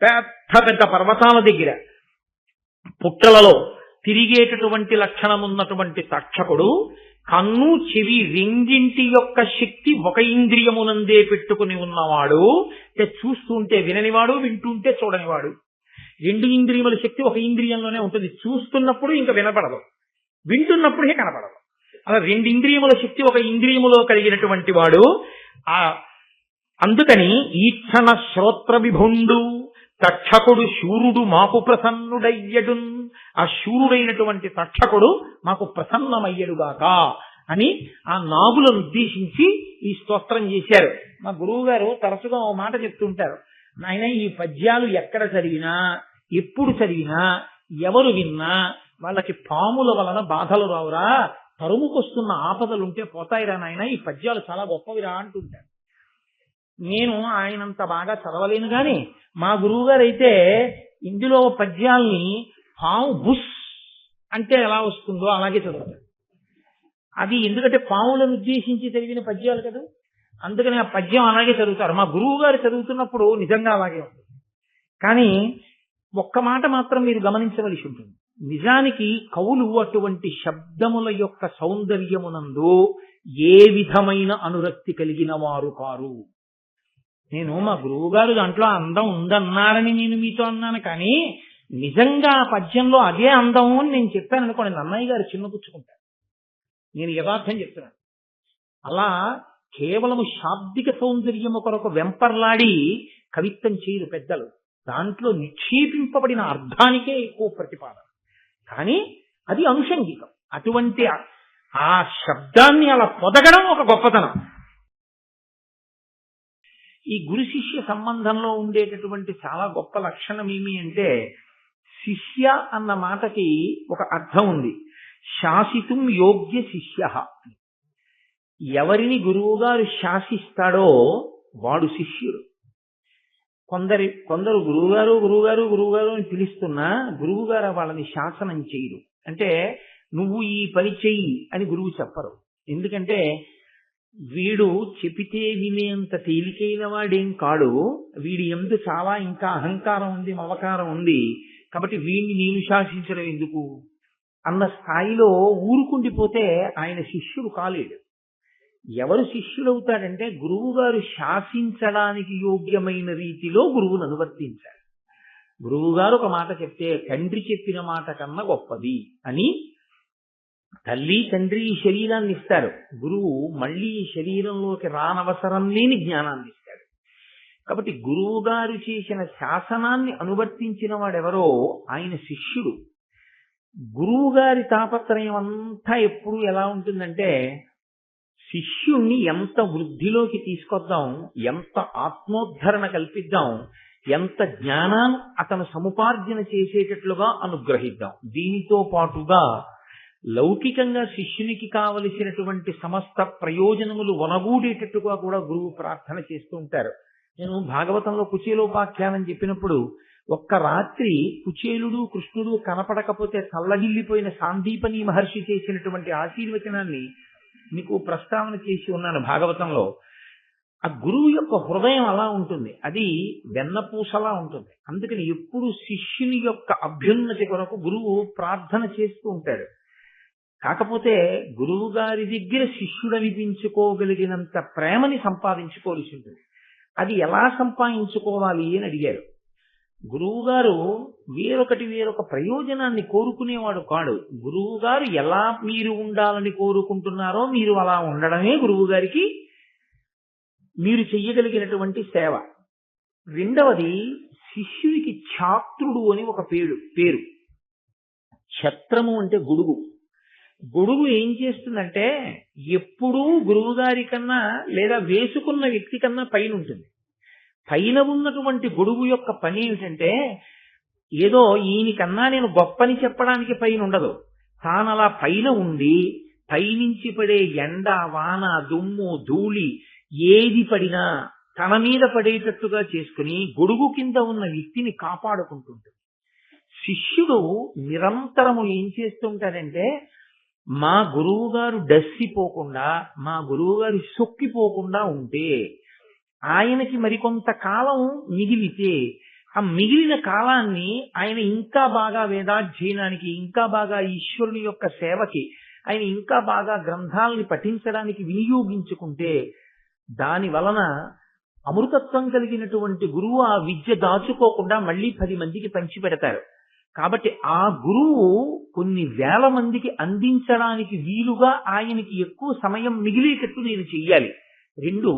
పెద్ద పెద్ద పర్వతాల దగ్గర పుట్టలలో తిరిగేటటువంటి లక్షణమున్నటువంటి తక్షకుడు కన్ను చెవి రెండింటి యొక్క శక్తి ఒక ఇంద్రియమునందే పెట్టుకుని ఉన్నవాడు. చూస్తుంటే విననివాడు, వింటుంటే చూడనివాడు. రెండు ఇంద్రియముల శక్తి ఒక ఇంద్రియంలోనే ఉంటుంది. చూస్తున్నప్పుడు ఇంకా వినపడదు, వింటున్నప్పుడే కనపడదు. అలా రెండు ఇంద్రియముల శక్తి ఒక ఇంద్రియములో కలిగినటువంటి వాడు. అందుకని ఈక్షణ శ్రోత్ర విభుండు తక్షకుడు శూరుడు మాకు ప్రసన్నుడయ్యడు. ఆ శూరుడైనటువంటి తక్షకుడు మాకు ప్రసన్నమయ్యడుగాక అని ఆ నాగులను ఉద్దేశించి ఈ స్తోత్రం చేశారు. మా గురువు గారు తరచుగా ఓ మాట చెప్తుంటారు, నాయన ఈ పద్యాలు ఎక్కడ చదివినా, ఎప్పుడు చదివినా, ఎవరు విన్నా వాళ్ళకి పాముల వలన బాధలు రావురా, తరుముకొస్తున్న ఆపదలుంటే పోతాయిరా నాయన, ఈ పద్యాలు చాలా గొప్పవిరా అంటుంటారు. నేను ఆయనంత బాగా చదవలేను గాని మా గురువు గారు అయితే ఇందులో పద్యాల్ని పాము బుస్ అంటే ఎలా వస్తుందో అలాగే చదువుతారు. అది ఎందుకంటే పాములను ఉద్దేశించి చదివిన పద్యాలు కదా, అందుకని ఆ పద్యం అలాగే చదువుతారు. మా గురువు గారు చదువుతున్నప్పుడు నిజంగా అలాగే ఉంటుంది. కానీ ఒక్క మాట మాత్రం మీరు గమనించవలసి ఉంటుంది. నిజానికి కవులు అటువంటి శబ్దముల యొక్క సౌందర్యమునందు ఏ విధమైన అనురక్తి కలిగిన వారు కారు. నేను మా గురువు గారు దాంట్లో అందం ఉందన్నారని నేను మీతో అన్నాను, కానీ నిజంగా ఆ పద్యంలో అదే అందం అని నేను చెప్పాను అనుకోండి, నన్నయ్య గారు చిన్నపుచ్చుకుంటారు. నేను యథార్థం చెప్తున్నాను. అలా కేవలము శాబ్దిక సౌందర్యము కొరకు వెంపర్లాడి కవిత్వం చేయరు పెద్దలు. దాంట్లో నిక్షేపింపబడిన అర్థానికే ఎక్కువ ప్రతిపాదన, కానీ అది అనుషంగికం. అటువంటి ఆ శబ్దాన్ని అలా పొదగడం ఒక గొప్పతనం. ఈ గురు శిష్య సంబంధంలో ఉండేటటువంటి చాలా గొప్ప లక్షణం ఏమి అంటే, శిష్య అన్న మాటకి ఒక అర్థం ఉంది. శాసితుం యోగ్య శిష్య. ఎవరిని గురువుగారు శాసిస్తాడో వాడు శిష్యుడు. కొందరు గురువుగారు గురువుగారు గురువుగారు అని పిలుస్తున్నా గురువుగారు వాళ్ళని శాసనం చేయరు. అంటే నువ్వు ఈ పని చెయ్యి అని గురువు చెప్పరు. ఎందుకంటే వీడు చెపితే వినేంత తేలికైన వాడేం కాడు, వీడి యందు చాలా ఇంకా అహంకారం ఉంది, మమకారం ఉంది, కాబట్టి వీడిని నేను శాసించడం ఎందుకు అన్న స్థాయిలో ఊరుకుండిపోతే ఆయన శిష్యుడు కాలేడు. ఎవరు శిష్యుడవుతాడంటే గురువు గారు శాసించడానికి యోగ్యమైన రీతిలో గురువును అనువర్తించాలి. గురువు గారు ఒక మాట చెప్తే తండ్రి చెప్పిన మాట కన్నా గొప్పది అని తల్లి తండ్రి ఈ శరీరాన్ని ఇస్తారు. గురువు మళ్ళీ ఈ శరీరంలోకి రానవసరం లేని జ్ఞానాన్ని ఇస్తాడు. కాబట్టి గురువు గారు చేసిన శాసనాన్ని అనువర్తించిన వాడెవరో ఆయన శిష్యుడు. గురువు గారి తాపత్రయం అంతా ఎప్పుడు ఎలా ఉంటుందంటే, శిష్యుణ్ణి ఎంత వృద్ధిలోకి తీసుకొద్దాం, ఎంత ఆత్మోద్ధరణ కల్పిద్దాం, ఎంత జ్ఞానాన్ని అతను సముపార్జన చేసేటట్లుగా అనుగ్రహిద్దాం. దీనితో పాటుగా లౌకికంగా శిష్యునికి కావలసినటువంటి సమస్త ప్రయోజనములు వనగూడేటట్టుగా కూడా గురువు ప్రార్థన చేస్తూ ఉంటారు. నేను భాగవతంలో కుచేలోపాఖ్యానం చెప్పినప్పుడు ఒక్క రాత్రి కుచేలుడు కృష్ణుడు కనపడకపోతే చల్లగిల్లిపోయిన సాందీపని మహర్షి చేసినటువంటి ఆశీర్వచనాన్ని మీకు ప్రస్తావన చేసి ఉన్నాను భాగవతంలో. ఆ గురువు యొక్క హృదయం అలా ఉంటుంది, అది వెన్నపూసలా ఉంటుంది. అందుకని ఎప్పుడు శిష్యుని యొక్క అభ్యున్నతి కొరకు గురువు ప్రార్థన చేస్తూ ఉంటాడు. కాకపోతే గురువు గారి దగ్గర శిష్యుడనిపించుకోగలిగినంత ప్రేమని సంపాదించుకోవాల్సి ఉంటుంది. అది ఎలా సంపాదించుకోవాలి అని అడిగారు. గురువు గారు వేరొక ప్రయోజనాన్ని కోరుకునేవాడు కాడు. గురువు గారు ఎలా మీరు ఉండాలని కోరుకుంటున్నారో మీరు అలా ఉండడమే గురువు గారికి మీరు చెయ్యగలిగినటువంటి సేవ. రెండవది, శిష్యునికి ఛాత్రుడు అని ఒక పేరు. ఛత్రము అంటే గొడుగు. గొడుగు ఏం చేస్తుందంటే ఎప్పుడూ గురువు గారి కన్నా లేదా వేసుకున్న వ్యక్తి కన్నా పైన ఉంటుంది. పైన ఉన్నటువంటి గొడుగు యొక్క పని ఏమిటంటే, ఏదో ఈయనకన్నా నేను గొప్పని చెప్పడానికి పైన ఉండదు. తానలా పైన ఉండి పైనుంచి పడే ఎండ, వాన, దుమ్ము, ధూళి ఏది పడినా తన మీద పడేటట్టుగా చేసుకుని గొడుగు కింద ఉన్న వ్యక్తిని కాపాడుకుంటుంటుంది. శిష్యుడు నిరంతరము ఏం చేస్తుంటాడంటే, మా గురువు గారు డస్సిపోకుండా, మా గురువు గారు సొక్కిపోకుండా ఉంటే, ఆయనకి మరికొంత కాలం మిగిలితే ఆ మిగిలిన కాలాన్ని ఆయన ఇంకా బాగా వేదాధ్యయనానికి, ఇంకా బాగా ఈశ్వరుని యొక్క సేవకి, ఆయన ఇంకా బాగా గ్రంథాలని పఠించడానికి వినియోగించుకుంటే దాని వలన అమృతత్వం కలిగినటువంటి గురువు ఆ విద్య దాచుకోకుండా మళ్ళీ 10 మందికి పంచిపెడతారు. కాబట్టి ఆ గురువు కొన్ని వేల మందికి అందించడానికి వీలుగా ఆయనకి ఎక్కువ సమయం మిగిలేటట్టు నేను చెయ్యాలి. 2,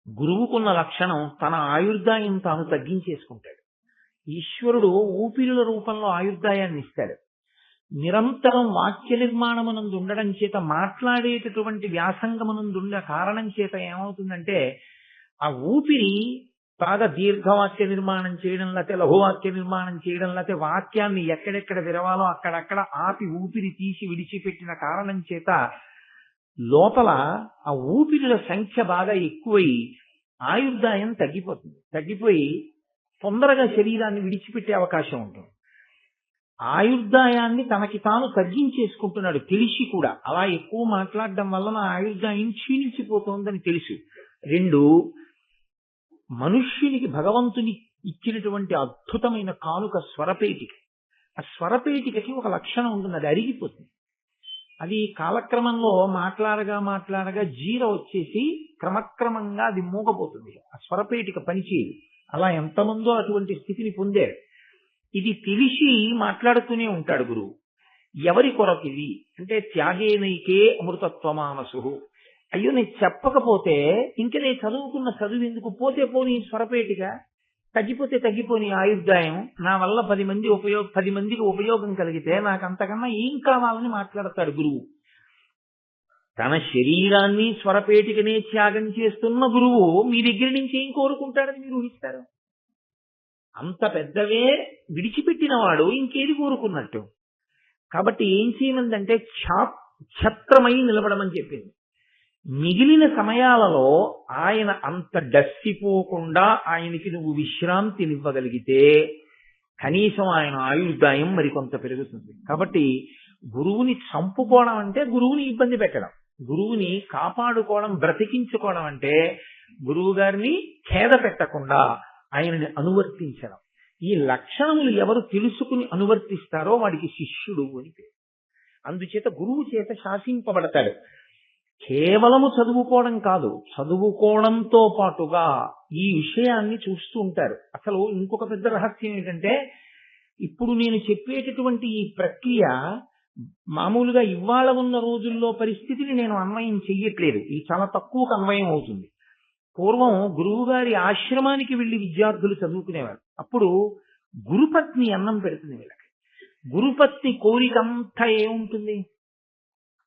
గురువుకున్న లక్షణం తన ఆయుర్దాయం తాను తగ్గించేసుకుంటాడు. ఈశ్వరుడు ఊపిరుల రూపంలో ఆయుర్దాయాన్ని ఇస్తాడు. నిరంతరం వాక్య నిర్మాణమునందు ఉండడం చేత, మాట్లాడేటటువంటి వ్యాసంగమునందుండ కారణం చేత ఏమవుతుందంటే ఆ ఊపిరి బాగా దీర్ఘవాక్య నిర్మాణం చేయడం, లేకపోతే లఘువాక్య నిర్మాణం చేయడం, లేకపోతే వాక్యాన్ని ఎక్కడెక్కడ విరవాలో అక్కడక్కడ ఆపి ఊపిరి తీసి విడిచిపెట్టిన కారణం చేత లోపల ఆ ఊపిరిల సంఖ్య బాగా ఎక్కువై ఆయుర్దాయం తగ్గిపోయి తొందరగా శరీరాన్ని విడిచిపెట్టే అవకాశం ఉంటుంది. ఆయుర్దాయాన్ని తనకి తాను తగ్గించేసుకుంటున్నాడు తెలిసి కూడా. అలా ఎక్కువ మాట్లాడడం వల్ల నా ఆయుర్దాయం క్షీణించిపోతోందని తెలుసు. 2, మనుష్యునికి భగవంతుని ఇచ్చినటువంటి అద్భుతమైన కానుక స్వరపేటిక. ఆ స్వరపేటికకి ఒక లక్షణం ఉంటుంది, అది అరిగిపోతుంది. అది కాలక్రమంలో మాట్లాడగా జీర వచ్చేసి క్రమక్రమంగా అది మూగపోతుంది. ఆ స్వరపేటిక పనిచేయదు. అలా ఎంతమందో అటువంటి స్థితిని పొందారు. ఇది తెలిసి మాట్లాడుతూనే ఉంటాడు గురువు. ఎవరి కొరకు ఇది అంటే త్యాగేనైకే అమృతత్వమానసు. అయ్యో నేను చెప్పకపోతే ఇంక నేను చదువుకున్న చదువు ఎందుకు, పోతే పోని స్వరపేటిక, తగ్గిపోతే తగ్గిపోని ఆయుర్దాయం, నా వల్ల 10 మందికి ఉపయోగం కలిగితే నాకు అంతకన్నా ఏం కావాలని మాట్లాడతాడు గురువు. తన శరీరాన్ని స్వరపేటికనే త్యాగం చేస్తున్న గురువు మీ దగ్గర నుంచి ఏం కోరుకుంటాడని మీరు ఊహిస్తారు? అంత పెద్దవే విడిచిపెట్టిన వాడు ఇంకేది కోరుకున్నట్టు. కాబట్టి ఏం చేయమందంటే ఛత్రమై నిలబడమని చెప్పింది. మిగిలిన సమయాలలో ఆయన అంత డస్సిపోకుండా ఆయనకి నువ్వు విశ్రాంతినివ్వగలిగితే కనీసం ఆయన ఆయుర్దాయం మరికొంత పెరుగుతుంది. కాబట్టి గురువుని చంపుకోవడం అంటే గురువుని ఇబ్బంది పెట్టడం, గురువుని కాపాడుకోవడం, బ్రతికించుకోవడం అంటే గురువు గారిని ఖేద పెట్టకుండా ఆయనని అనువర్తించడం. ఈ లక్షణములు ఎవరు తెలుసుకుని అనువర్తిస్తారో వాడికి శిష్యుడు అని పేరు. అందుచేత గురువు చేత శాసింపబడతాడు. కేవలము చదువుకోవడం కాదు, చదువుకోవడంతో పాటుగా ఈ విషయాన్ని చూస్తూ ఉంటారు. అసలు ఇంకొక పెద్ద రహస్యం ఏంటంటే, ఇప్పుడు నేను చెప్పేటటువంటి ఈ ప్రక్రియ మామూలుగా ఇవాళ ఉన్న రోజుల్లో పరిస్థితిని నేను అన్వయం చెయ్యట్లేదు. ఇది చాలా తక్కువకు అన్వయం అవుతుంది. పూర్వం గురువు గారి ఆశ్రమానికి వెళ్లి విద్యార్థులు చదువుకునేవారు. అప్పుడు గురుపత్ని అన్నం పెడుతుంది వీళ్ళకి. గురుపత్ని కోరికంతా ఏముంటుంది?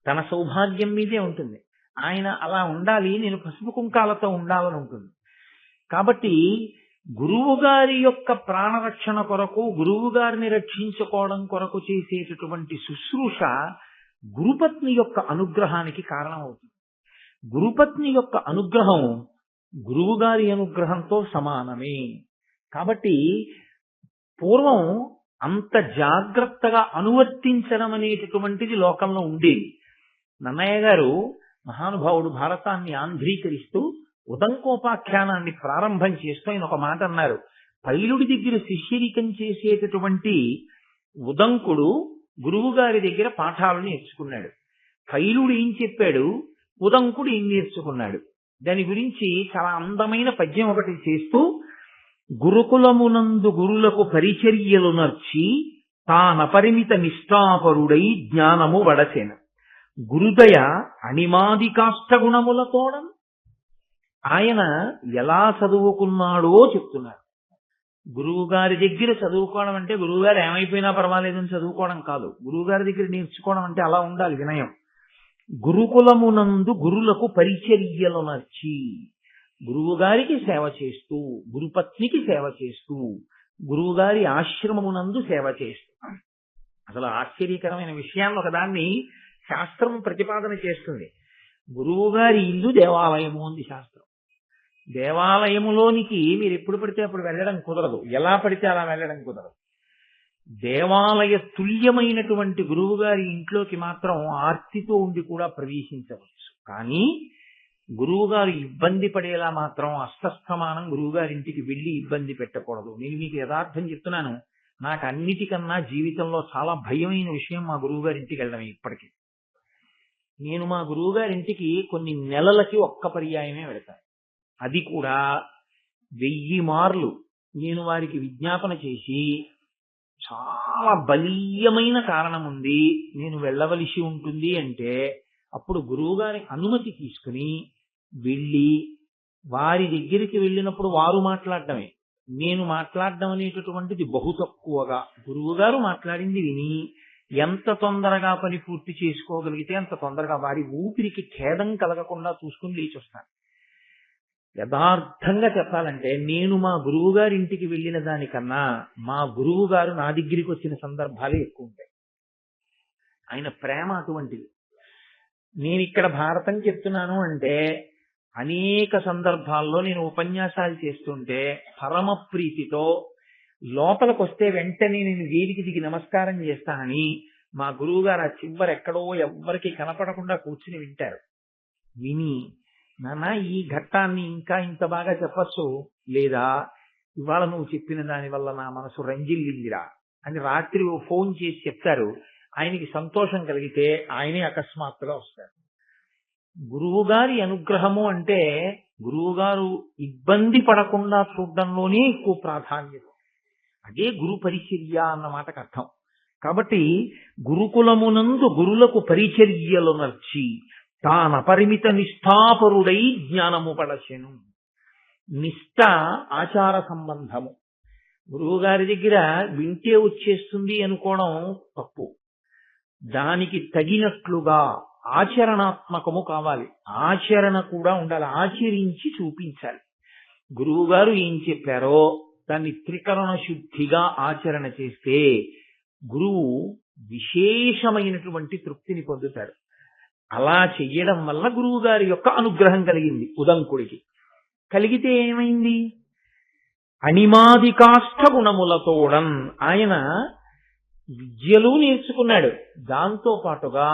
తన సౌభాగ్యం మీదే ఉంటుంది. ఆయన అలా ఉండాలి, నేను పసుపు కుంకాలతో ఉండాలని ఉంటుంది. కాబట్టి గురువు గారి యొక్క ప్రాణరక్షణ కొరకు, గురువు గారిని రక్షించుకోవడం కొరకు చేసేటటువంటి శుశ్రూష గురుపత్ని యొక్క అనుగ్రహానికి కారణమవుతుంది. గురుపత్ని యొక్క అనుగ్రహం గురువు గారి అనుగ్రహంతో సమానమే. కాబట్టి పూర్వం అంత జాగ్రత్తగా అనువర్తించడం అనేటటువంటిది లోకంలో ఉండేది. నన్నయ్య గారు మహానుభావుడు భారతాన్ని ఆంధ్రీకరిస్తూ ఉదంకోపాఖ్యానాన్ని ప్రారంభం చేస్తూ ఆయన ఒక మాట అన్నారు. పైలుడి దగ్గర శిష్యరికం చేసేటటువంటి ఉదంకుడు గురువు గారి దగ్గర పాఠాలు నేర్చుకున్నాడు. పైలుడు ఏం చెప్పాడు, ఉదంకుడు ఏం నేర్చుకున్నాడు, దాని గురించి చాలా అందమైన పద్యం ఒకటి చేస్తూ, గురుకులమునందు గురులకు పరిచర్యలు నర్చి తానపరిమిత నిష్ఠాపరుడై జ్ఞానము వడసెన గురుదయ అణిమాది కాష్ట గుణములతోడం. ఆయన ఎలా చదువుకున్నాడో చెప్తున్నారు. గురువు గారి దగ్గర చదువుకోవడం అంటే గురువుగారు ఏమైపోయినా పర్వాలేదని చదువుకోవడం కాదు. గురువు గారి దగ్గర నేర్చుకోవడం అంటే అలా ఉండాలి వినయం. గురుకులమునందు గురులకు పరిచర్యలు నర్చి, గురువు గారికి సేవ చేస్తూ, గురుపత్నికి సేవ చేస్తూ, గురువు గారి ఆశ్రమమునందు సేవ చేస్తూ. అసలు ఆశ్చర్యకరమైన విషయాన్ని ఒకదాన్ని శాస్త్రం ప్రతిపాదన చేస్తుంది. గురువు గారి ఇల్లు దేవాలయము అంది శాస్త్రం. దేవాలయములోనికి మీరు ఎప్పుడు పడితే అప్పుడు వెళ్ళడం కుదరదు, ఎలా పడితే అలా వెళ్ళడం కుదరదు. దేవాలయ తుల్యమైనటువంటి గురువు గారి ఇంట్లోకి మాత్రం ఆర్తితో ఉండి కూడా ప్రవేశించవచ్చు. కానీ గురువు గారు ఇబ్బంది పడేలా మాత్రం అస్తస్థమానం గురువు గారింటికి వెళ్ళి ఇబ్బంది పెట్టకూడదు. నేను మీకు యథార్థం చెప్తున్నాను, నాకు అన్నిటికన్నా జీవితంలో చాలా భయమైన విషయం మా గురువు గారింటికి వెళ్ళడం. ఇప్పటికీ నేను మా గురువు గారింటికి కొన్ని నెలలకి ఒక్క పర్యాయమే వెళతాను. అది కూడా 1000 మార్లు నేను వారికి విజ్ఞాపన చేసి చాలా బలీయమైన కారణం ఉంది, నేను వెళ్ళవలసి ఉంటుంది అంటే అప్పుడు గురువు గారి అనుమతి తీసుకుని వెళ్ళి వారి దగ్గరికి వెళ్ళినప్పుడు వారు మాట్లాడటమే, నేను మాట్లాడడం అనేటటువంటిది బహు తక్కువగా. గురువు గారు మాట్లాడింది విని ఎంత తొందరగా పని పూర్తి చేసుకోగలిగితే అంత తొందరగా వారి ఊపిరికి ఖేదం కలగకుండా చూసుకుని లేచి వస్తాను. యథార్థంగా చెప్పాలంటే నేను మా గురువు గారి ఇంటికి వెళ్ళిన దానికన్నా మా గురువు గారు నా దగ్గరికి వచ్చిన సందర్భాలే ఎక్కువ ఉంటాయి. ఆయన ప్రేమ అటువంటిది. నేను ఇక్కడ భారతం చెప్తున్నాను అంటే అనేక సందర్భాల్లో నేను ఉపన్యాసాలు చేస్తుంటే పరమ ప్రీతితో లోపలికి వస్తే వెంటనే నేను వేదికి దిగి నమస్కారం చేస్తానని మా గురువు గారు ఆ చివరి ఎక్కడో ఎవ్వరికి కనపడకుండా కూర్చుని వింటారు. విని నాన్న ఈ ఘట్టాన్ని ఇంకా ఇంత బాగా చెప్పచ్చు, లేదా ఇవాళ నువ్వు చెప్పిన దాని వల్ల నా మనసు రంజిల్లిందిరా అని రాత్రి ఫోన్ చేసి చెప్తారు. ఆయనకి సంతోషం కలిగితే ఆయనే అకస్మాత్తుగా వస్తారు. గురువు గారి అనుగ్రహము అంటే గురువు గారు ఇబ్బంది పడకుండా చూడడంలోనే ఎక్కువ ప్రాధాన్యత. అదే గురు పరిచర్య అన్న మాటకు అర్థం. కాబట్టి గురుకులమునందు గురులకు పరిచర్యలు నర్చి తానపరిమిత నిష్ఠాపరుడై జ్ఞానము పడచెను. నిష్ఠ ఆచార సంబంధము. గురువు గారి దగ్గర వింటే వచ్చేస్తుంది అనుకోవడం తప్పు. దానికి తగినట్లుగా ఆచరణాత్మకము కావాలి, ఆచరణ కూడా ఉండాలి, ఆచరించి చూపించాలి. గురువు గారు ఏం చెప్పారో దాన్ని త్రికరణ శుద్ధిగా ఆచరణ చేస్తే గురువు విశేషమైనటువంటి తృప్తిని పొందుతాడు. అలా చెయ్యడం వల్ల గురువు గారి యొక్క అనుగ్రహం కలిగింది ఉదంకుడికి. కలిగితే ఏమైంది? అణిమాదికాష్ట గుణములతోడం ఆయన విద్యలు నేర్చుకున్నాడు. దాంతో పాటుగా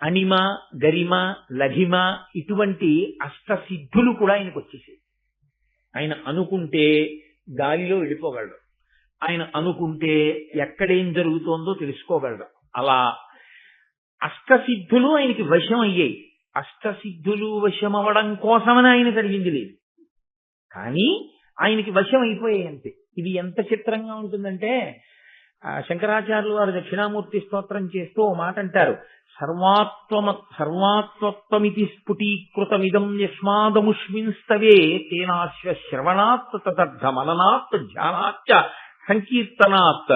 అణిమ, గరిమ, లఘిమ ఇటువంటి అష్టసిద్ధులు కూడా ఆయనకు వచ్చేసాయి. ఆయన అనుకుంటే గాలిలో వెళ్ళిపోగలడు, ఆయన అనుకుంటే ఎక్కడేం జరుగుతోందో తెలుసుకోగలడు. అలా అష్టసిద్ధులు ఆయనకి వశం అయ్యాయి. అష్టసిద్ధులు వశమవడం కోసమని ఆయన కలిగింది లేదు, కానీ ఆయనకి వశం అయిపోయాయి అంతే. ఇది ఎంత చిత్రంగా ఉంటుందంటే శంకరాచార్యులు వారు దక్షిణామూర్తి స్తోత్రం చేస్తూ ఓ మాట అంటారు, సర్వాత్వత్వమితి స్ఫుటీకృతమిదం యస్మాదముష్మిన్స్తవే తేనాశ్వ శ్రవణాత్ తదర్థ మననాత్ ధ్యానాచ్చ సంకీర్తనాత్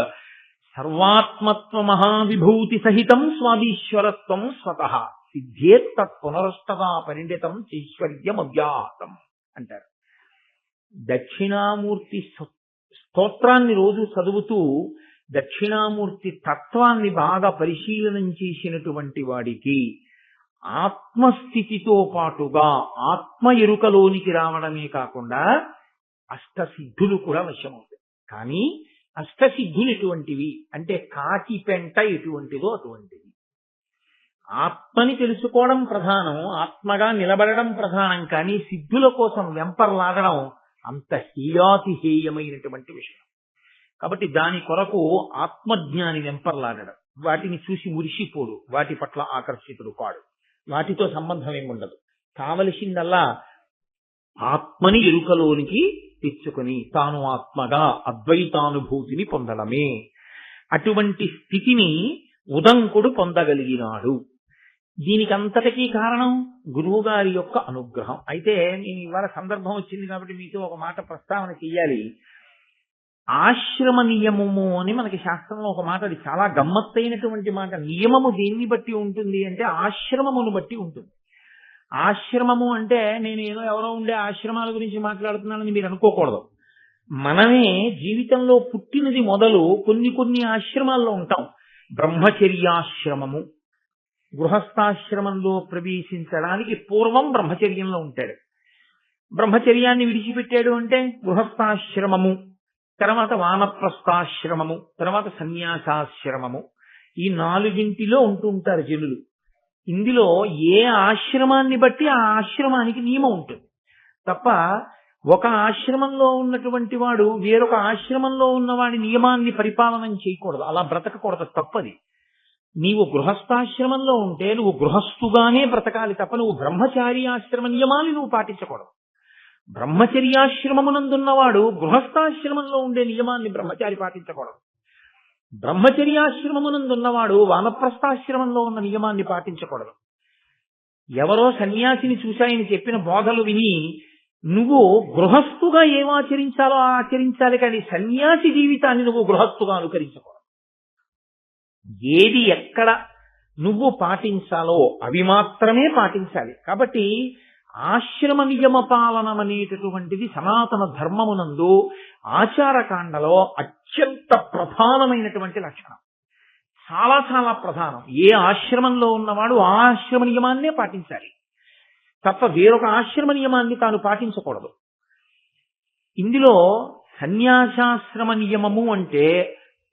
సర్వాత్మత్వ మహావిభూతి సహితం స్వాదీశ్వరత్వం స్వతః సిద్ధేత్తత్ పునరస్తదా పరిణితం చైశ్వర్యమవ్యాహతం అంటారు. దక్షిణామూర్తి స్తోత్రాన్ని రోజు చదువుతూ దక్షిణామూర్తి తత్వాన్ని బాగా పరిశీలనం చేసినటువంటి వాడికి ఆత్మస్థితితో పాటుగా ఆత్మ ఎరుకలోనికి రావడమే కాకుండా అష్టసిద్ధులు కూడా వశమవుతాయి. కానీ అష్టసిద్ధులు ఎటువంటివి అంటే కాకి పెంట ఎటువంటిదో అటువంటిది. ఆత్మని తెలుసుకోవడం ప్రధానం, ఆత్మగా నిలబడడం ప్రధానం, కానీ సిద్ధుల కోసం వెంపర్లాడడం అంత హేయాతిహేయమైనటువంటి విషయం. కాబట్టి దాని కొరకు ఆత్మజ్ఞాని వెంపర్లాడడం, వాటిని చూసి మురిసిపోడు, వాటి పట్ల ఆకర్షితుడు కాడు, వాటితో సంబంధం ఏముండదు. కావలసిందల్లా ఆత్మని ఎరుకలోనికి తెచ్చుకొని తాను ఆత్మగా అద్వైతానుభూతిని పొందడమే. అటువంటి స్థితిని ఉదంకుడు పొందగలిగినాడు. దీనికంతటికీ కారణం గురువు గారి యొక్క అనుగ్రహం. అయితే నేను ఇవాళ సందర్భం వచ్చింది కాబట్టి మీతో ఒక మాట ప్రస్తావన చెయ్యాలి. ఆశ్రమ నియమము అని మనకి శాస్త్రంలో ఒక మాట, అది చాలా గమ్మత్తైనటువంటి మాట. నియమము దేన్ని బట్టి ఉంటుంది అంటే ఆశ్రమమును బట్టి ఉంటుంది. ఆశ్రమము అంటే నేను ఏదో ఎవరో ఉండే ఆశ్రమాల గురించి మాట్లాడుతున్నానని మీరు అనుకోకూడదు. మనమే జీవితంలో పుట్టినది మొదలు కొన్ని ఆశ్రమాల్లో ఉంటాం. బ్రహ్మచర్యాశ్రమము, గృహస్థాశ్రమంలో ప్రవేశించడానికి పూర్వం బ్రహ్మచర్యంలో ఉంటాడు. బ్రహ్మచర్యాన్ని విడిచిపెట్టాడు అంటే గృహస్థాశ్రమము, తర్వాత వానప్రస్థాశ్రమము, తర్వాత సన్యాసాశ్రమము. ఈ 4 ఉంటూ ఉంటారు జనులు. ఇందులో ఏ ఆశ్రమాన్ని బట్టి ఆ ఆశ్రమానికి నియమం ఉంటుంది తప్ప ఒక ఆశ్రమంలో ఉన్నటువంటి వాడు వేరొక ఆశ్రమంలో ఉన్నవాడి నియమాన్ని పరిపాలన చేయకూడదు, అలా బ్రతకకూడదు, తప్పది. నీవు గృహస్థాశ్రమంలో ఉంటే నువ్వు గృహస్థుగానే బ్రతకాలి తప్ప నువ్వు బ్రహ్మచారి ఆశ్రమ నియమాన్ని నువ్వు పాటించకూడదు. బ్రహ్మచర్యాశ్రమమునందున్నవాడు గృహస్థాశ్రమంలో ఉండే నియమాన్ని బ్రహ్మచారి పాటించకూడదు. బ్రహ్మచర్యాశ్రమమునందున్నవాడు వానప్రస్థాశ్రమంలో ఉన్న నియమాన్ని పాటించకూడదు. ఎవరో సన్యాసిని చూశాయని చెప్పిన బోధలు విని నువ్వు గృహస్థుగా ఏం ఆచరించాలో ఆచరించాలి, కానీ సన్యాసి జీవితాన్ని నువ్వు గృహస్థుగా అనుకరించకూడదు. ఏది ఎక్కడ నువ్వు పాటించాలో అవి మాత్రమే పాటించాలి. కాబట్టి ఆశ్రమ నియమ పాలనం అనేటటువంటిది సనాతన ధర్మమునందు ఆచారకాండలో అత్యంత ప్రధానమైనటువంటి లక్షణం, చాలా చాలా ప్రధానం. ఏ ఆశ్రమంలో ఉన్నవాడు ఆ ఆశ్రమ నియమాన్నే పాటించాలి తప్ప వేరొక ఆశ్రమ నియమాన్ని తాను పాటించకూడదు. ఇందులో సన్యాసాశ్రమ నియమము అంటే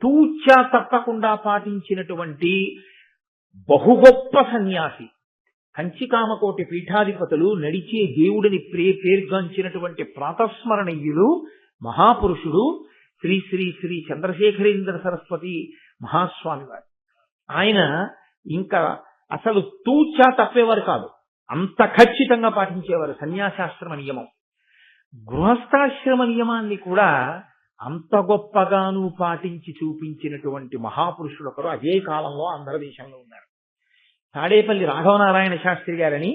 తూచా తప్పకుండా పాటించినటువంటి బహుగొప్ప సన్యాసి, కంచికామకోటి పీఠాధిపతులు, నడిచే దేవుడిని పేర్గాంచినటువంటి ప్రాతస్మరణీయులు మహాపురుషుడు శ్రీ శ్రీ శ్రీ చంద్రశేఖరేంద్ర సరస్వతి మహాస్వామి వారు. ఆయన ఇంకా అసలు తూచా తప్పేవారు కాదు, అంత ఖచ్చితంగా పాటించేవారు సన్యాసాశ్రమ నియమం. గృహస్థాశ్రమ నియమాన్ని కూడా అంత గొప్పగాను పాటించి చూపించినటువంటి మహాపురుషుడు ఒకరు అదే కాలంలో ఆంధ్రదేశంలో ఉన్నారు. తాడేపల్లి రాఘవనారాయణ శాస్త్రి గారని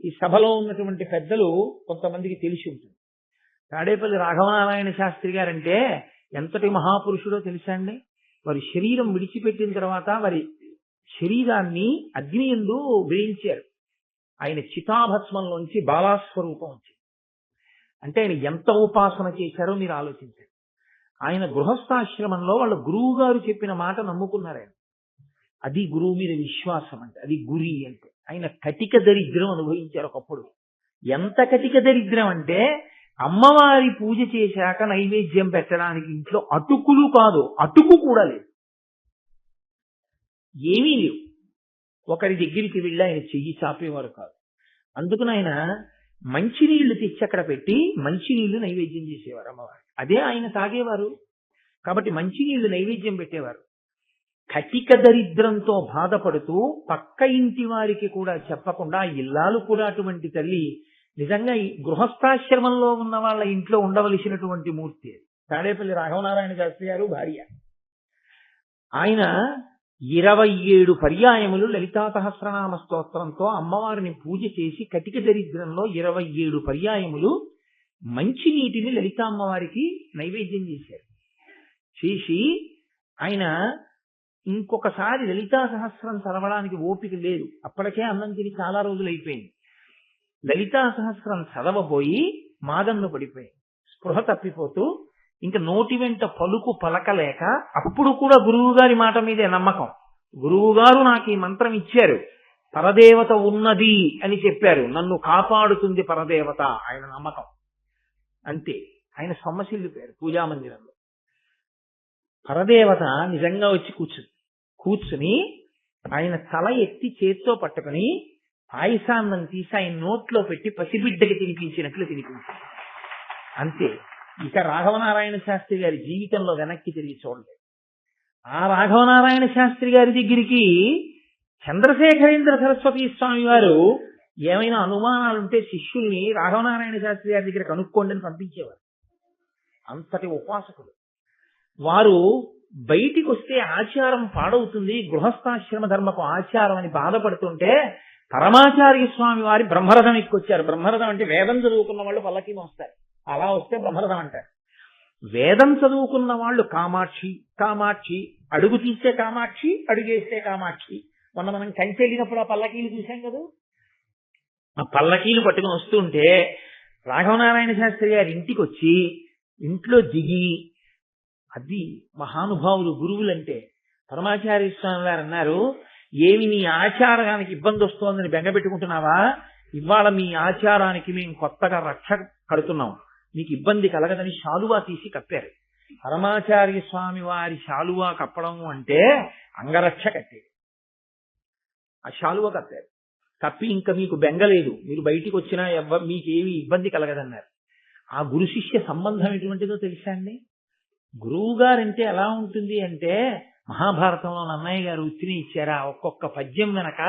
ఈ సభలో ఉన్నటువంటి పెద్దలు కొంతమందికి తెలిసి ఉంటుంది. తాడేపల్లి రాఘవనారాయణ శాస్త్రి గారంటే ఎంతటి మహాపురుషుడో తెలుసా అండి? వారి శరీరం విడిచిపెట్టిన తర్వాత వారి శరీరాన్ని అగ్ని యందు వేయించారు. ఆయన చితాభస్మంలోంచి బాలాస్వరూపం వచ్చింది. అంటే ఆయన ఎంత ఉపాసన చేశారో మీరు ఆలోచించారు. ఆయన గృహస్థాశ్రమంలో వాళ్ళ గురువు గారు చెప్పిన మాట నమ్ముకున్నారు ఆయన. అది గురువు మీద విశ్వాసం అంటే, అది గురి అంటే. ఆయన కటిక దరిద్రం అనుభవించారు ఒకప్పుడు. ఎంత కటిక దరిద్రం అంటే అమ్మవారి పూజ చేశాక నైవేద్యం పెట్టడానికి ఇంట్లో అటుకులు కాదు, అటుకు కూడా లేదు, ఏమీ లేవు. ఒకరి దగ్గరికి వెళ్ళి ఆయన చెయ్యి చాపేవారు కాదు. అందుకని ఆయన మంచినీళ్లు తెచ్చి అక్కడ పెట్టి మంచినీళ్లు నైవేద్యం చేసేవారు అమ్మవారు. అదే ఆయన తాగేవారు. కాబట్టి మంచినీళ్లు నైవేద్యం పెట్టేవారు. కటిక దరిద్రంతో బాధపడుతూ పక్క ఇంటి వారికి కూడా చెప్పకుండా ఇల్లాలు కూడా అటువంటి తల్లి నిజంగా ఈ గృహస్థాశ్రమంలో ఉన్న వాళ్ళ ఇంట్లో ఉండవలసినటువంటి మూర్తి. తాడేపల్లి రాఘవనారాయణ శాస్త్రి గారు భార్య. ఆయన 27 పర్యాయములు లలితా సహస్రనామ స్తోత్రంతో అమ్మవారిని పూజ చేసి కటిక దరిద్రంలో 27 పర్యాయములు మంచినీటిని లలితా అమ్మవారికి నైవేద్యం చేశారు. చేసి ఆయన ఇంకొకసారి లలితా సహస్రం చదవడానికి ఓపిక లేదు, అప్పటికే అన్నం తిని చాలా రోజులు అయిపోయింది. లలితా సహస్రం చదవబోయి మాదన్ను పడిపోయి స్పృహ తప్పిపోతూ ఇంకా నోటి వెంట పలుకు పలకలేక, అప్పుడు కూడా గురువు గారి మాట మీదే నమ్మకం. గురువు గారు నాకు ఈ మంత్రం ఇచ్చారు, పరదేవత ఉన్నది అని చెప్పారు, నన్ను కాపాడుతుంది పరదేవత, ఆయన నమ్మకం అంతే. ఆయన సొమ్మసిల్లు పేరు పూజామందిరంలో. పరదేవత నిజంగా వచ్చి కూర్చుని ఆయన తల ఎత్తి చేత్తో పట్టుకుని పాయసాన్నం తీసి ఆయన నోట్లో పెట్టి పసిబిడ్డకి తినిపించినట్లు తినిపించారు అంతే. ఇక రాఘవనారాయణ శాస్త్రి గారి జీవితంలో వెనక్కి తిరిగి చూడలేదు. ఆ రాఘవనారాయణ శాస్త్రి గారి దగ్గరికి చంద్రశేఖరేంద్ర సరస్వతి స్వామి వారు ఏమైనా అనుమానాలుంటే శిష్యుల్ని రాఘవనారాయణ శాస్త్రి గారి దగ్గర కనుక్కోండి అని పంపించేవారు. అంతటి ఉపాసకుడు వారు. బయటికి వస్తే ఆచారం పాడవుతుంది, గృహస్థాశ్రమ ధర్మపు ఆచారం అని బాధపడుతుంటే పరమాచార్య స్వామి వారి బ్రహ్మరథం ఎక్కొచ్చారు. బ్రహ్మరథం అంటే వేదం చదువుకున్న వాళ్ళు పల్లకి వస్తారు, అలా వస్తే బ్రహ్మరథం అంటారు. వేదం చదువుకున్న వాళ్ళు కామాక్షి కామాక్షి, అడుగు తీస్తే కామాక్షి, అడుగేస్తే కామాక్షి. మొన్న మనం కంచి వెళ్ళినప్పుడు ఆ పల్లకీలు చూశాం కదా, ఆ పల్లకీలు పట్టుకుని వస్తుంటే రాఘవనారాయణ శాస్త్రి గారి ఇంటికి వచ్చి ఇంట్లో దిగి, అది మహానుభావులు గురువులంటే. పరమాచార్య స్వామి వారు అన్నారు, ఏమి నీ ఆచారానికి ఇబ్బంది వస్తోందని బెంగపెట్టుకుంటున్నావా? ఇవాళ మీ ఆచారానికి మేము కొత్తగా రక్ష కడుతున్నాం, మీకు ఇబ్బంది కలగదని శాలువా తీసి కప్పారు. పరమాచార్య స్వామి వారి శాలువా కప్పడం అంటే అంగరక్ష కట్టేది. ఆ శాలువా కప్పారు. తప్పి ఇంకా మీకు బెంగలేదు, మీరు బయటికి వచ్చినా మీకేమి ఇబ్బంది కలగదన్నారు. ఆ గురు శిష్య సంబంధం ఎటువంటిదో తెలుసా అండి? గురువు గారంటే ఎలా ఉంటుంది అంటే, మహాభారతంలో నన్నయ్య గారు ఉత్తిని ఇచ్చారా, ఒక్కొక్క పద్యం వెనక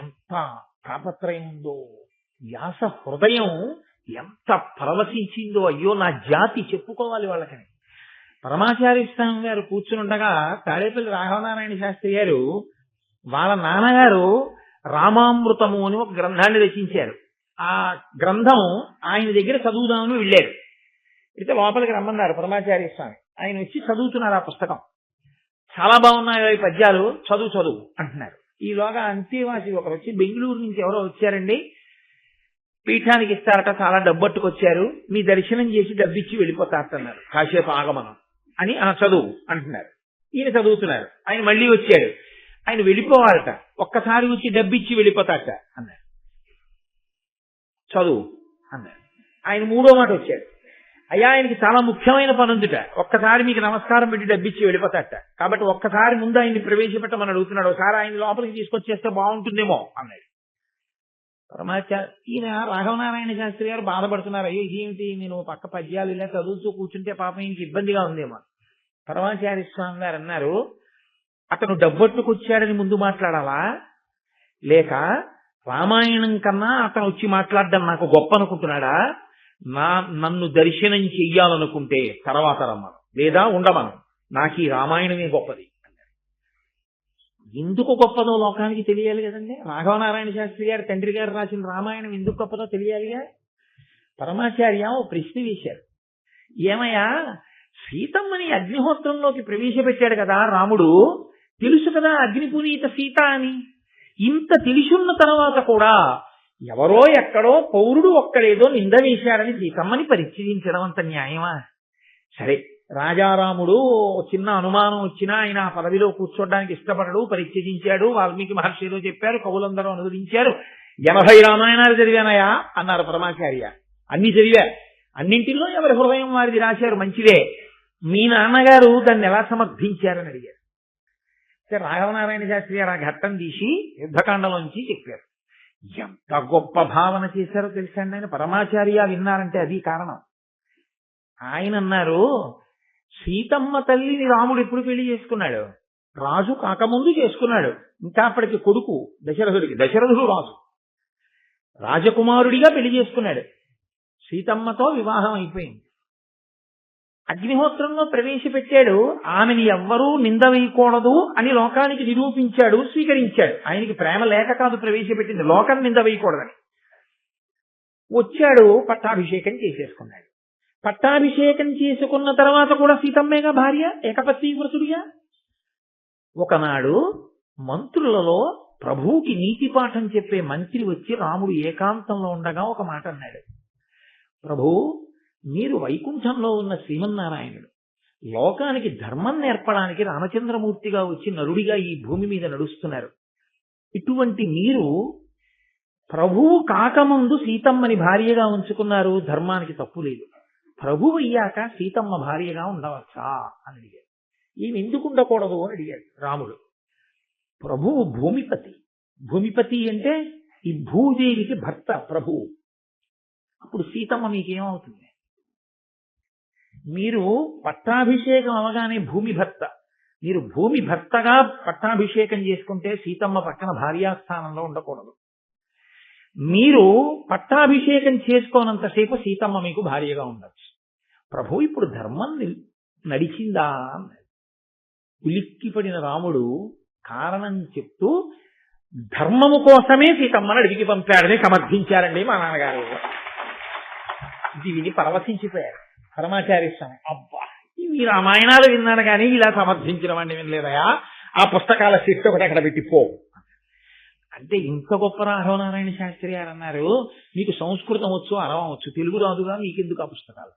ఎంత తాపత్రయం ఉందో, వ్యాస హృదయం ఎంత పరవశించిందో, అయ్యో నా జాతి చెప్పుకోవాలి వాళ్ళకని. పరమాచార్య స్వామి గారు కూర్చునుండగా తాడేపల్లి రాఘవనారాయణ శాస్త్రి గారు వాళ్ళ నాన్నగారు రామామృతము అని ఒక గ్రంథాన్ని రచించారు. ఆ గ్రంథం ఆయన దగ్గర చదువుదామని వెళ్ళారు. అయితే లోపలికి రమ్మన్నారు పరమాచార్య స్వామి. ఆయన వచ్చి చదువుతున్నారు ఆ పుస్తకం. చాలా బాగున్నాయి ఈ పద్యాలు, చదువు అంటున్నారు. ఈలోగా అంతేవాసి ఒకరు వచ్చి, బెంగళూరు నుంచి ఎవరో వచ్చారండి, పీఠానికి ఇస్తారట, చాలా డబ్బట్టుకొచ్చారు, మీ దర్శనం చేసి డబ్బిచ్చి వెళ్ళిపోతారన్నారు, కాసేపు ఆగమనం అని చదువు అంటున్నారు. ఈయన చదువుతున్నారు. ఆయన మళ్ళీ వచ్చారు, ఆయన వెళ్ళిపోవాలట, ఒక్కసారి వచ్చి డబ్బిచ్చి వెళ్ళిపోతారట అన్నారు. చదువు అన్నారు. ఆయన మూడో మాట వచ్చాడు, అయ్యా ఆయనకి చాలా ముఖ్యమైన పని ఉందిట, ఒక్కసారి మీకు నమస్కారం పెట్టి డబ్బిచ్చి వెళ్ళిపోతారట, కాబట్టి ఒక్కసారి ముందు ఆయన్ని ప్రవేశపెట్టమని అడుగుతున్నాడు, ఒకసారి ఆయన లోపలికి తీసుకొచ్చేస్తే బాగుంటుందేమో అన్నాడు. ఈయన రాఘవనారాయణ శాస్త్రి గారు బాధపడుతున్నారు, అయ్యో ఇదేమిటి, నేను పక్క పద్యాలు ఇలా చదువుతూ కూర్చుంటే పాపం ఈయనకి ఇబ్బందిగా ఉందేమో. పరమాచార్య స్వామి గారు అన్నారు, అతను డబ్బట్టుకొచ్చాడని ముందు మాట్లాడాలా, లేక రామాయణం కన్నా అతను వచ్చి మాట్లాడడం నాకు గొప్ప అనుకుంటున్నాడా? నన్ను దర్శనం చెయ్యాలనుకుంటే తర్వాత రమ్మను, లేదా ఉండమను, నాకు ఈ రామాయణమే గొప్పది. ఎందుకు గొప్పదో లోకానికి తెలియాలి కదండి. రాఘవనారాయణ శాస్త్రి గారు తండ్రి గారు రాసిన రామాయణం ఎందుకు గొప్పదో తెలియాలిగా. పరమాచార్య ఓ ప్రశ్న వేశారు, ఏమయ్యా సీతమ్మని అగ్నిహోత్రంలోకి ప్రవేశపెట్టాడు కదా రాముడు, తెలుసు కదా అగ్నిపునీత సీత అని, ఇంత తెలిసున్న తర్వాత కూడా ఎవరో ఎక్కడో పౌరుడు ఒక్కడేదో నింద వేశాడని సీతమ్మని పరిచయించడం అంత న్యాయమా? సరే, రాజారాముడు చిన్న అనుమానం వచ్చినా ఆయన ఆ పదవిలో కూర్చోడానికి ఇష్టపడడు, పరిత్యజించాడు, వాల్మీకి మహర్షి ఏదో చెప్పారు, కవులందరూ అనువదించారు, 80 రామాయణాలు చదివానయా అన్నారు పరమాచార్య. అన్ని చదివా, అన్నింటిలో ఎవరి హృదయం వారిది రాశారు, మంచిదే, మీ నాన్నగారు దాన్ని ఎలా సమర్థించారని అడిగారు. రాఘవనారాయణ శాస్త్రి గారు ఆ ఘట్టం తీసి యుద్ధకాండలోంచి చెప్పారు. ఎంత గొప్ప భావన చేశారో తెలుసండి ఆయన. పరమాచార్య విన్నారంటే అది కారణం. ఆయన అన్నారు, సీతమ్మ తల్లిని రాముడు ఎప్పుడు పెళ్లి చేసుకున్నాడు? రాజు కాకముందు చేసుకున్నాడు. ఇంకా అప్పటికి కొడుకు దశరథుడికి, దశరథుడు రాజు, రాజకుమారుడిగా పెళ్లి చేసుకున్నాడు. సీతమ్మతో వివాహం అయిపోయింది. అగ్నిహోత్రంలో ప్రవేశపెట్టాడు, ఆమెని ఎవ్వరూ నింద వేయకూడదు అని లోకానికి నిరూపించాడు, స్వీకరించాడు. ఆయనకి ప్రేమ లేక కాదు ప్రవేశపెట్టింది, లోకం నింద వేయకూడదని. వచ్చాడు, పట్టాభిషేకం చేసేసుకున్నాడు. పట్టాభిషేకం చేసుకున్న తర్వాత కూడా సీతమ్మేగా భార్య, ఏకపత్ని వ్రతుడిగా. ఒకనాడు మంత్రులలో ప్రభువుకి నీతి పాఠం చెప్పే మంత్రి వచ్చి రాముడు ఏకాంతంలో ఉండగా ఒక మాట అన్నాడు, ప్రభు, మీరు వైకుంఠంలో ఉన్న శ్రీమన్నారాయణుడు, లోకానికి ధర్మం నేర్పడానికి రామచంద్రమూర్తిగా వచ్చి నరుడిగా ఈ భూమి మీద నడుస్తున్నారు. ఇటువంటి మీరు ప్రభువు కాకముందు సీతమ్మని భార్యగా ఉంచుకున్నారు, ధర్మానికి తప్పు లేదు. ప్రభువు అయ్యాక సీతమ్మ భార్యగా ఉండవచ్చా అని అడిగాడు. ఈమె ఎందుకు ఉండకూడదు అని అడిగాడు రాముడు. ప్రభువు భూమిపతి, భూమిపతి అంటే ఈ భూదేవికి భర్త ప్రభువు. అప్పుడు సీతమ్మ మీకేమవుతుంది? మీరు పట్టాభిషేకం అవగానే భూమి భర్త, మీరు భూమి భర్తగా పట్టాభిషేకం చేసుకుంటే సీతమ్మ పక్కన భార్యాస్థానంలో ఉండకూడదు. మీరు పట్టాభిషేకం చేసుకోనంతసేపు సీతమ్మ మీకు భార్యగా ఉండొచ్చు. ప్రభు ఇప్పుడు ధర్మం నడిచిందా అన్నాడు. ఉలిక్కిపడిన రాముడు కారణం చెప్తూ ధర్మము కోసమే సీతమ్మను అడిగి పంపాడని సమర్థించారండి మా నాన్నగారు. ఇది విని పరవశించిపోయారు పరమాచార్య స్వామి. అబ్బా, ఈ రామాయణాలు విన్నాను కానీ ఇలా సమర్థించడం అండి వినలేదయా, ఆ పుస్తకాల శిక్ష ఒకటి అక్కడ పెట్టిపో అంటే. ఇంత గొప్ప రాఘవనారాయణ శాస్త్రి గారు అన్నారు, మీకు సంస్కృతం వచ్చు, అరవం వచ్చు, తెలుగు రాదుగా, మీకెందుకు ఆ పుస్తకాలు?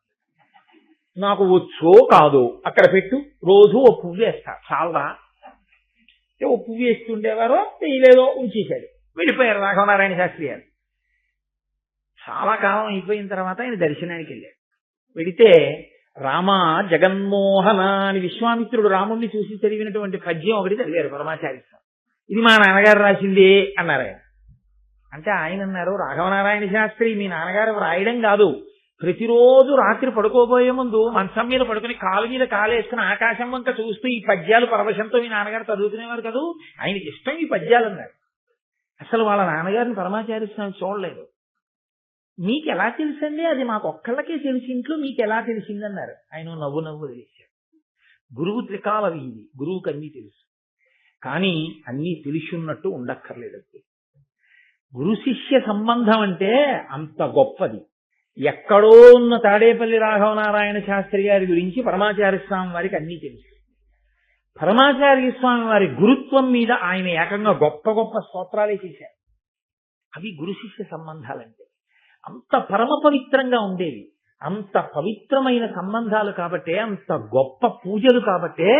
నాకు వచ్చో కాదు అక్కడ పెట్టు, రోజు ఓ పువ్వు వేస్తా, చాలా ఓ పువ్వు వేస్తుండేవారో వేయలేదో ఉంచేశాడు, వెళ్ళిపోయారు రాఘవనారాయణ శాస్త్రి గారు. చాలా కాలం అయిపోయిన తర్వాత ఆయన దర్శనానికి వెళ్ళాడు. వెడితే రామ జగన్మోహన అని విశ్వామిత్రుడు రాముణ్ణి చూసి చదివినటువంటి పద్యం ఒకటి చదివారు పరమాచార్య స్వామి. ఇది మా నాన్నగారు రాసింది అన్నారు ఆయన. అంటే ఆయన అన్నారు, రాఘవనారాయణ శాస్త్రి మీ నాన్నగారు రాయడం కాదు, ప్రతిరోజు రాత్రి పడుకోబోయే ముందు మంచం మీద పడుకుని కాలు మీద కాలేసుకుని ఆకాశం వంక చూస్తూ ఈ పద్యాలు పరవశంతో మీ నాన్నగారు చదువుకునేవారు కదూ, ఆయనకి ఇష్టం ఈ పద్యాలు అన్నారు. అసలు వాళ్ళ నాన్నగారిని పరమాచార్య స్వామి చూడలేదు. మీకు ఎలా తెలుసండి? అది మాకు ఒక్కళ్ళకే తెలిసి ఇంట్లో మీకు ఎలా తెలిసిందన్నారు. ఆయన నవ్వు తెలిసారు. గురువు త్రికాల వీధి, గురువుకి అన్నీ తెలుసు. కానీ అన్నీ తెలిసిన్నట్టు ఉండక్కర్లేదు. గురు శిష్య సంబంధం అంటే అంత గొప్పది. ఎక్కడో ఉన్న తాడేపల్లి రాఘవనారాయణ శాస్త్రి గారి గురించి పరమాచార్య స్వామి వారికి అన్నీ తెలుసు. పరమాచార్య స్వామి వారి గురుత్వం మీద ఆయన ఏకంగా గొప్ప గొప్ప స్తోత్రాలే చేశారు. అవి గురు శిష్య సంబంధాలంటే. అంత పరమ పవిత్రంగా ఉండేవి, అంత పవిత్రమైన సంబంధాలు కాబట్టే, అంత గొప్ప పూజలు కాబట్టే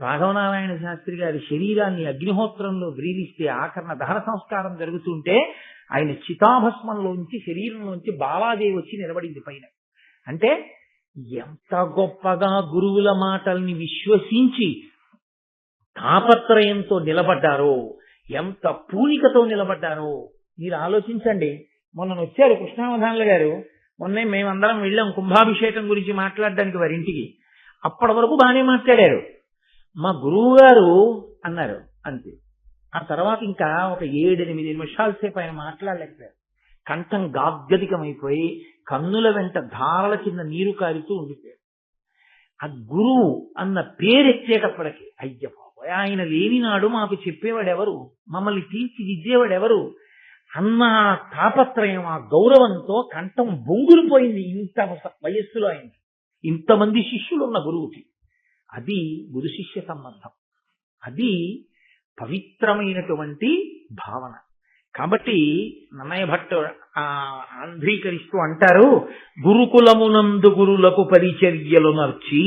రాఘవనారాయణ శాస్త్రి గారి శరీరాన్ని అగ్నిహోత్రంలో వ్రీలిస్తే ఆకరణ దహన సంస్కారం జరుగుతుంటే ఆయన చితాభస్మంలోంచి శరీరంలోంచి బాలాదేవి వచ్చి నిలబడింది పైన. అంటే ఎంత గొప్పగా గురువుల మాటల్ని విశ్వసించి తాపత్రయంతో నిలబడ్డారో, ఎంత పూనికతో నిలబడ్డారో మీరు ఆలోచించండి. మొన్న వచ్చారు కృష్ణావధానులు గారు. మొన్నే మేమందరం వెళ్ళాం కుంభాభిషేకం గురించి మాట్లాడడానికి వారి ఇంటికి. అప్పటి వరకు బాగానే మాట్లాడారు. మా గురువు గారు అన్నారు అంతే. ఆ తర్వాత ఇంకా ఒక 7-8 నిమిషాల సేపు ఆయన మాట్లాడలేకపోయారు. కంఠం గాద్గదికమైపోయి కన్నుల వెంట ధారల కింద నీరు కారుతూ ఉండిపోయారు. ఆ గురువు అన్న పేరెత్తేటప్పటికి అయ్య బాబోయ్, ఆయన లేనినాడు మాకు చెప్పేవాడెవరు, మమ్మల్ని తీర్చిదిద్దేవాడెవరు అన్న తాపత్రయం, ఆ గౌరవంతో కంఠం బొంగులు పోయింది. ఇంత వయస్సులో ఆయన, ఇంతమంది శిష్యులు ఉన్న గురువుకి. అది గురు శిష్య సంబంధం, అది పవిత్రమైనటువంటి భావన. కాబట్టి నన్నయ్య భట్టు ఆంధ్రీకరిస్తూ అంటారు, గురుకులమునందు గురులకు పరిచర్యలు నర్చి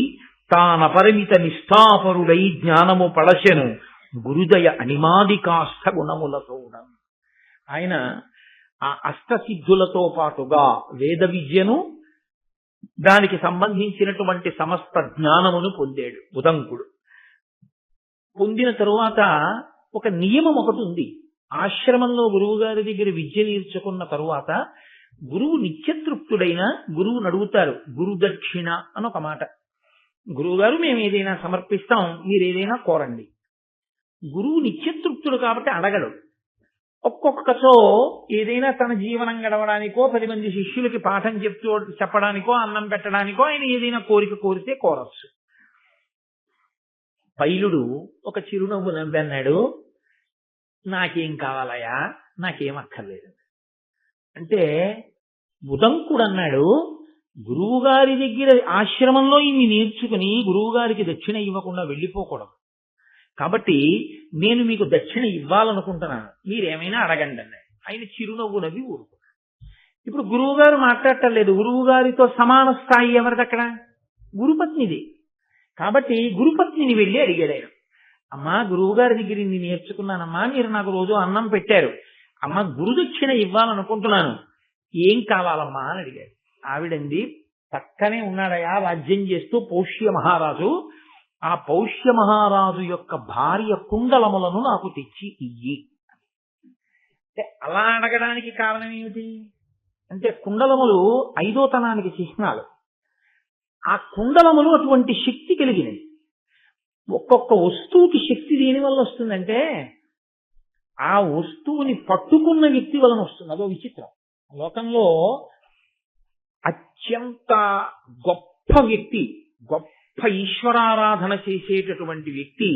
తానపరిమిత నిష్ఠాపరుడై జ్ఞానము పళశెను గురుదయ అనిమాదికాష్ట గుణములతో. ఆయన ఆ అష్టసిద్ధులతో పాటుగా వేద విద్యను, దానికి సంబంధించినటువంటి సమస్త జ్ఞానమును పొందాడు ఉదంకుడు. పొందిన తరువాత ఒక నియమం ఒకటి ఉంది. ఆశ్రమంలో గురువు గారి దగ్గర విద్య నేర్చుకున్న తరువాత గురువు నిత్యతృప్తుడైన గురువుని అడుగుతారు గురుదక్షిణ అని ఒక మాట. గురువు గారు మేము ఏదైనా సమర్పిస్తాం, మీరు ఏదైనా కోరండి. గురువు నిత్యతృప్తుడు కాబట్టి అడగడు. ఒక్కొక్కచో ఏదైనా తన జీవనం గడవడానికో, 10 మంది శిష్యులకి పాఠం చెప్పడానికో, అన్నం పెట్టడానికో ఆయన ఏదైనా కోరిక కోరితే కోరచ్చు. పైలుడు ఒక చిరునవ్వు నవ్వన్నాడు, నాకేం కావాలయా, నాకేం అక్కర్లేదు అంటే. ఉదంకుడు అన్నాడు, గురువు గారి దగ్గర ఆశ్రమంలో ఇన్ని నేర్చుకుని గురువు గారికి దక్షిణ ఇవ్వకుండా వెళ్ళిపోకూడదు. కాబట్టి నేను మీకు దక్షిణ ఇవ్వాలనుకుంటున్నాను, మీరేమైనా అడగండి అన్నాడు. ఆయన చిరునవ్వు నవ్వి ఊరుకున్నాడు. ఇప్పుడు గురువు గారు మాట్లాడటం లేదు. గురువు గారితో సమాన స్థాయి ఎవరిది అక్కడ? గురుపత్నిది. కాబట్టి గురుపత్నిని వెళ్ళి అడిగాడు ఆయన, అమ్మా గురువు గారి దగ్గర ఇన్ని నేర్చుకున్నానమ్మా, మీరు నాకు రోజు అన్నం పెట్టారు, అమ్మ గురుదక్షిణ ఇవ్వాలనుకుంటున్నాను, ఏం కావాలమ్మా అని అడిగాడు. ఆవిడంది, పక్కనే ఉన్నాడయా రాజ్యం చేస్తూ పౌష్య మహారాజు, ఆ పౌష్య మహారాజు యొక్క భార్య కుండలములను నాకు తెచ్చి ఇయ్యి. అంటే అలా అడగడానికి కారణం ఏమిటి అంటే, కుండలములు 5వ చిహ్నాలు. ఆ కుండలములు అటువంటి శక్తి కలిగినవి. ఒక్కొక్క వస్తువుకి శక్తి దేని వల్ల వస్తుందంటే, ఆ వస్తువుని పట్టుకున్న వ్యక్తి వలన వస్తుంది. అదో విచిత్రం. లోకంలో అత్యంత గొప్ప వ్యక్తి, గొప్ప ఈశ్వరారాధన చేసేటటువంటి వ్యక్తి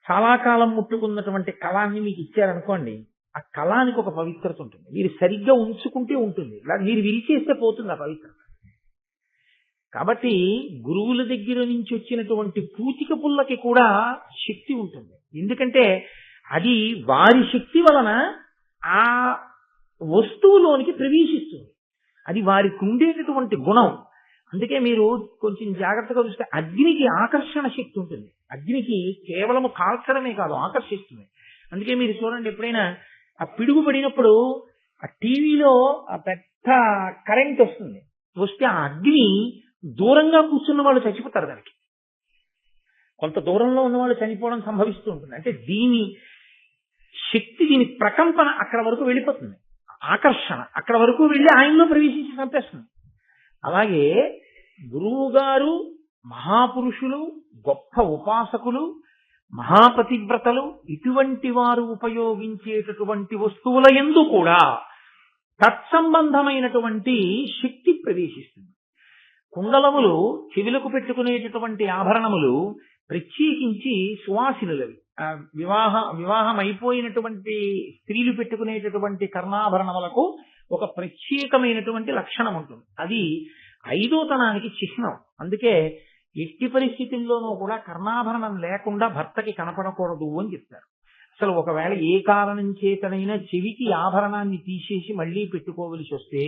చాలా కాలం ముట్టుకున్నటువంటి కళాన్ని మీకు ఇచ్చారనుకోండి, ఆ కళానికి ఒక పవిత్రత ఉంటుంది. మీరు సరిగ్గా ఉంచుకుంటే ఉంటుంది, మీరు విరిచేస్తే పోతుంది ఆ పవిత్రత. కాబట్టి గురువుల దగ్గర నుంచి వచ్చినటువంటి పూతిక పుల్లకి కూడా శక్తి ఉంటుంది. ఎందుకంటే అది వారి శక్తి వలన ఆ వస్తువులోనికి ప్రవేశిస్తుంది. అది వారికి ఉండేటటువంటి గుణం. అందుకే మీరు కొంచెం జాగ్రత్తగా చూస్తే అగ్నికి ఆకర్షణ శక్తి ఉంటుంది. అగ్నికి కేవలము కాల్చడమే కాదు, ఆకర్షిస్తుంది. అందుకే మీరు చూడండి, ఎప్పుడైనా ఆ పిడుగు పడినప్పుడు ఆ టీవీలో ఆ పెద్ద కరెంట్ వస్తే ఆ అగ్ని దూరంగా కూర్చున్న వాళ్ళు చచ్చిపోతారు. దానికి కొంత దూరంలో ఉన్న వాళ్ళు చనిపోవడం సంభవిస్తూ ఉంటుంది. అంటే దీని శక్తి దీని ప్రకంపన అక్కడ వరకు వెళ్ళిపోతుంది, ఆకర్షణ అక్కడ వరకు వెళ్ళి ఆయనలో ప్రవేశించి చంపేస్తుంది. అలాగే గురువు గారు మహాపురుషులు, గొప్ప ఉపాసకులు, మహాపతివ్రతలు ఇటువంటి వారు ఉపయోగించేటటువంటి వస్తువుల యందు కూడా తత్సంబంధమైనటువంటి శక్తి ప్రవేశిస్తుంది. కుండలములు, చెవులకు పెట్టుకునేటటువంటి ఆభరణములు ప్రత్యేకించి సువాసినులవి. వివాహం అయిపోయినటువంటి స్త్రీలు పెట్టుకునేటటువంటి కర్ణాభరణములకు ఒక ప్రత్యేకమైనటువంటి లక్షణం ఉంటుంది. అది ఐదోతనానికి చిహ్నం. అందుకే ఎట్టి పరిస్థితుల్లోనూ కూడా కర్ణాభరణం లేకుండా భర్తకి కనపడకూడదు అని చెప్తారు. అసలు ఒకవేళ ఏ కారణం చేతనైనా చెవికి ఆభరణాన్ని తీసేసి మళ్లీ పెట్టుకోవలసి వస్తే